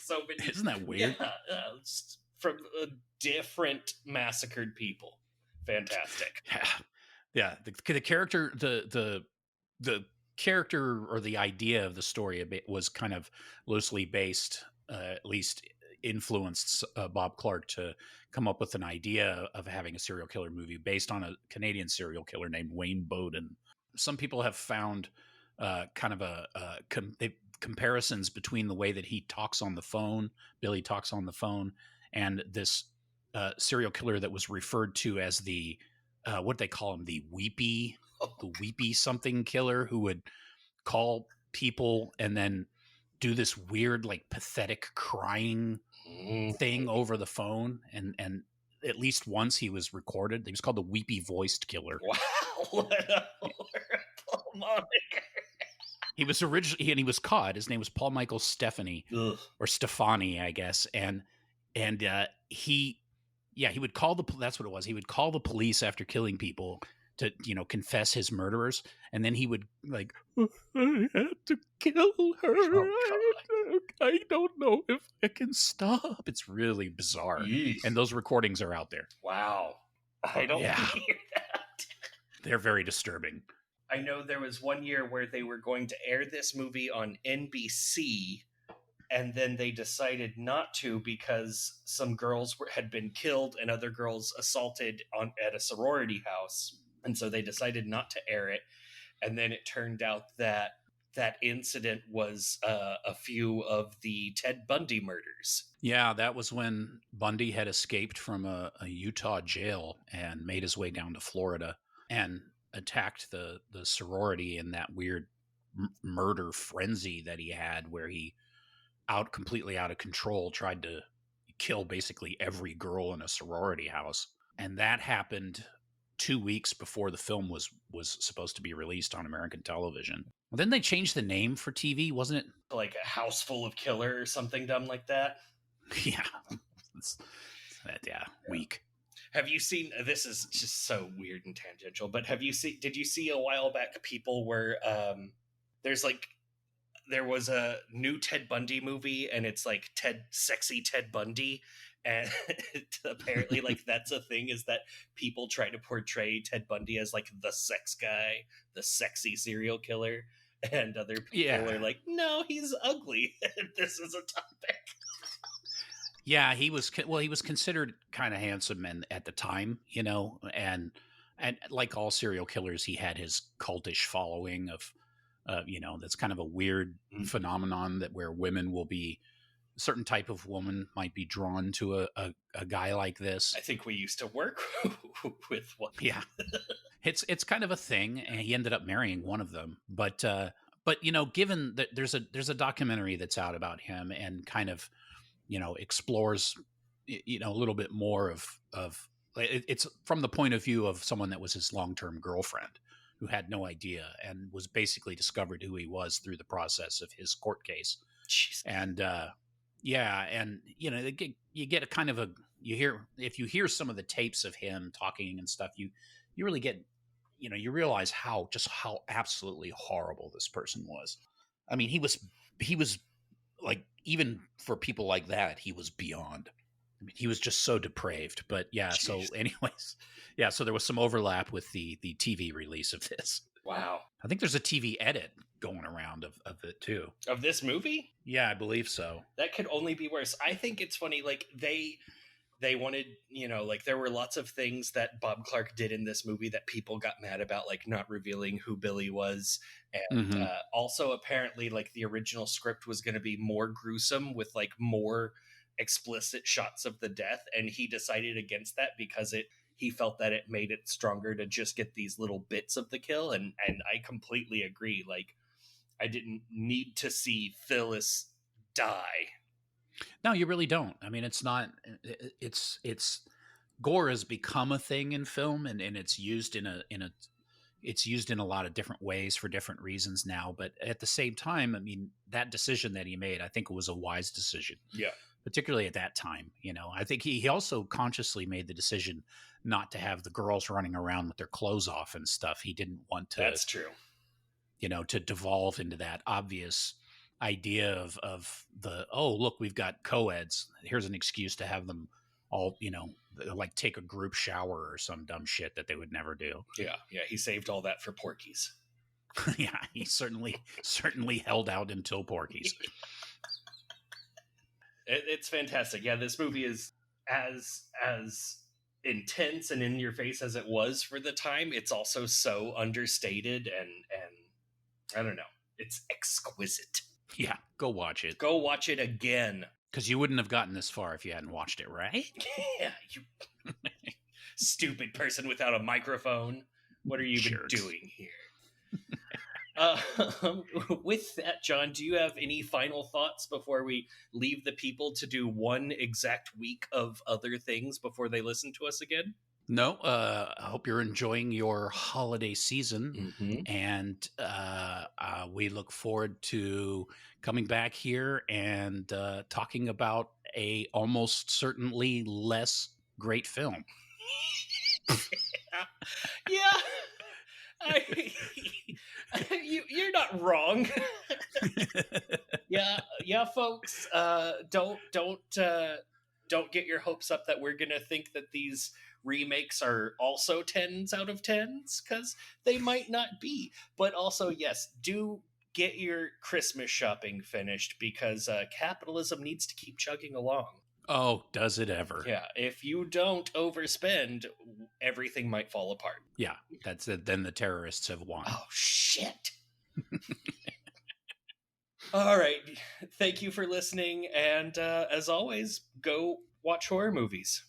so many. Isn't that weird? Yeah, from different massacred people. Fantastic. Yeah. The character, the character or the idea of the story was kind of loosely based, at least influenced Bob Clark to come up with an idea of having a serial killer movie based on a Canadian serial killer named Wayne Bowden. Some people have found kind of comparisons between the way that he talks on the phone, Billy talks on the phone, and this serial killer that was referred to as the what they call him, the weepy something killer, who would call people and then do this weird, like, pathetic crying thing over the phone. And at least once he was recorded. He was called the weepy voiced killer. Wow, what a horrible moniker. He was originally, and he was caught. His name was Paul Michael Stefani, or Stefani, I guess. And he would call that's what it was. He would call the police after killing people to, confess his murderers. And then he would like, I had to kill her. Oh, I don't know if I can stop. It's really bizarre. Yeesh. And those recordings are out there. Wow. I don't hear that. They're very disturbing. I know there was one year where they were going to air this movie on NBC, and then they decided not to because some girls had been killed and other girls assaulted at a sorority house, and so they decided not to air it. And then it turned out that that incident was a few of the Ted Bundy murders. Yeah, that was when Bundy had escaped from a Utah jail and made his way down to Florida and attacked the sorority in that weird murder frenzy that he had, where he completely out of control tried to kill basically every girl in a sorority house. And that happened 2 weeks before the film was supposed to be released on American television. Well, then they changed the name for TV, wasn't it? Like A House Full of Killer or something dumb like that. Yeah. Weak. Have you seen, this is just so weird and tangential, but did you see a while back people were, there was a new Ted Bundy movie, and it's like sexy Ted Bundy, and apparently like that's a thing, is that people try to portray Ted Bundy as like the sex guy, the sexy serial killer, and other people are like, no, he's ugly. This is a topic. Yeah, he was considered kind of handsome at the time, and like all serial killers, he had his cultish following of that's kind of a weird phenomenon that where women will be, a certain type of woman might be drawn to a guy like this. I think we used to work with one. Yeah. It's kind of a thing, and he ended up marrying one of them. But given that there's a documentary that's out about him and kind of, explores, a little bit more of it's from the point of view of someone that was his long-term girlfriend, who had no idea and was basically discovered who he was through the process of his court case. Jeez. And you get a kind of if you hear some of the tapes of him talking and stuff, you really get, you realize how absolutely horrible this person was. I mean, he was like, even for people like that, he was beyond. I mean, he was just so depraved. But yeah, jeez. So anyways, yeah, so there was some overlap with the TV release of this. Wow. I think there's a TV edit going around of it too. Of this movie? Yeah, I believe so. That could only be worse. I think it's funny, like they wanted, like there were lots of things that Bob Clark did in this movie that people got mad about, like not revealing who Billy was. And also apparently like the original script was going to be more gruesome with like more explicit shots of the death. And he decided against that because he felt that it made it stronger to just get these little bits of the kill. And I completely agree. Like, I didn't need to see Phyllis die. No, you really don't. I mean, it's not, gore has become a thing in film, and it's used it's used in a lot of different ways for different reasons now. But at the same time, I mean, that decision that he made, I think it was a wise decision. Yeah. Particularly at that time, I think he also consciously made the decision not to have the girls running around with their clothes off and stuff. He didn't want to. That's true. To devolve into that obvious idea of look, we've got co-eds. Here's an excuse to have them all, like take a group shower or some dumb shit that they would never do. Yeah. He saved all that for Porky's. Yeah, he certainly held out until Porky's. It's fantastic. Yeah, this movie is as intense and in your face as it was for the time. It's also so understated and I don't know. It's exquisite. Yeah, go watch it. Go watch it again. Because you wouldn't have gotten this far if you hadn't watched it, right? Yeah, you stupid person without a microphone. What are you even doing here? With that, John, do you have any final thoughts before we leave the people to do one exact week of other things before they listen to us again? No, I hope you're enjoying your holiday season, and we look forward to coming back here and talking about a almost certainly less great film. Yeah. You're not wrong. Yeah, folks. Don't get your hopes up that we're gonna think that these remakes are also 10s out of 10s, because they might not be. But also, yes, do get your Christmas shopping finished, because capitalism needs to keep chugging along. Oh, does it ever? Yeah, if you don't overspend, everything might fall apart. Yeah, that's it. Then the terrorists have won. Oh, shit. All right. Thank you for listening. And as always, go watch horror movies.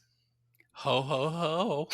Ho, ho, ho.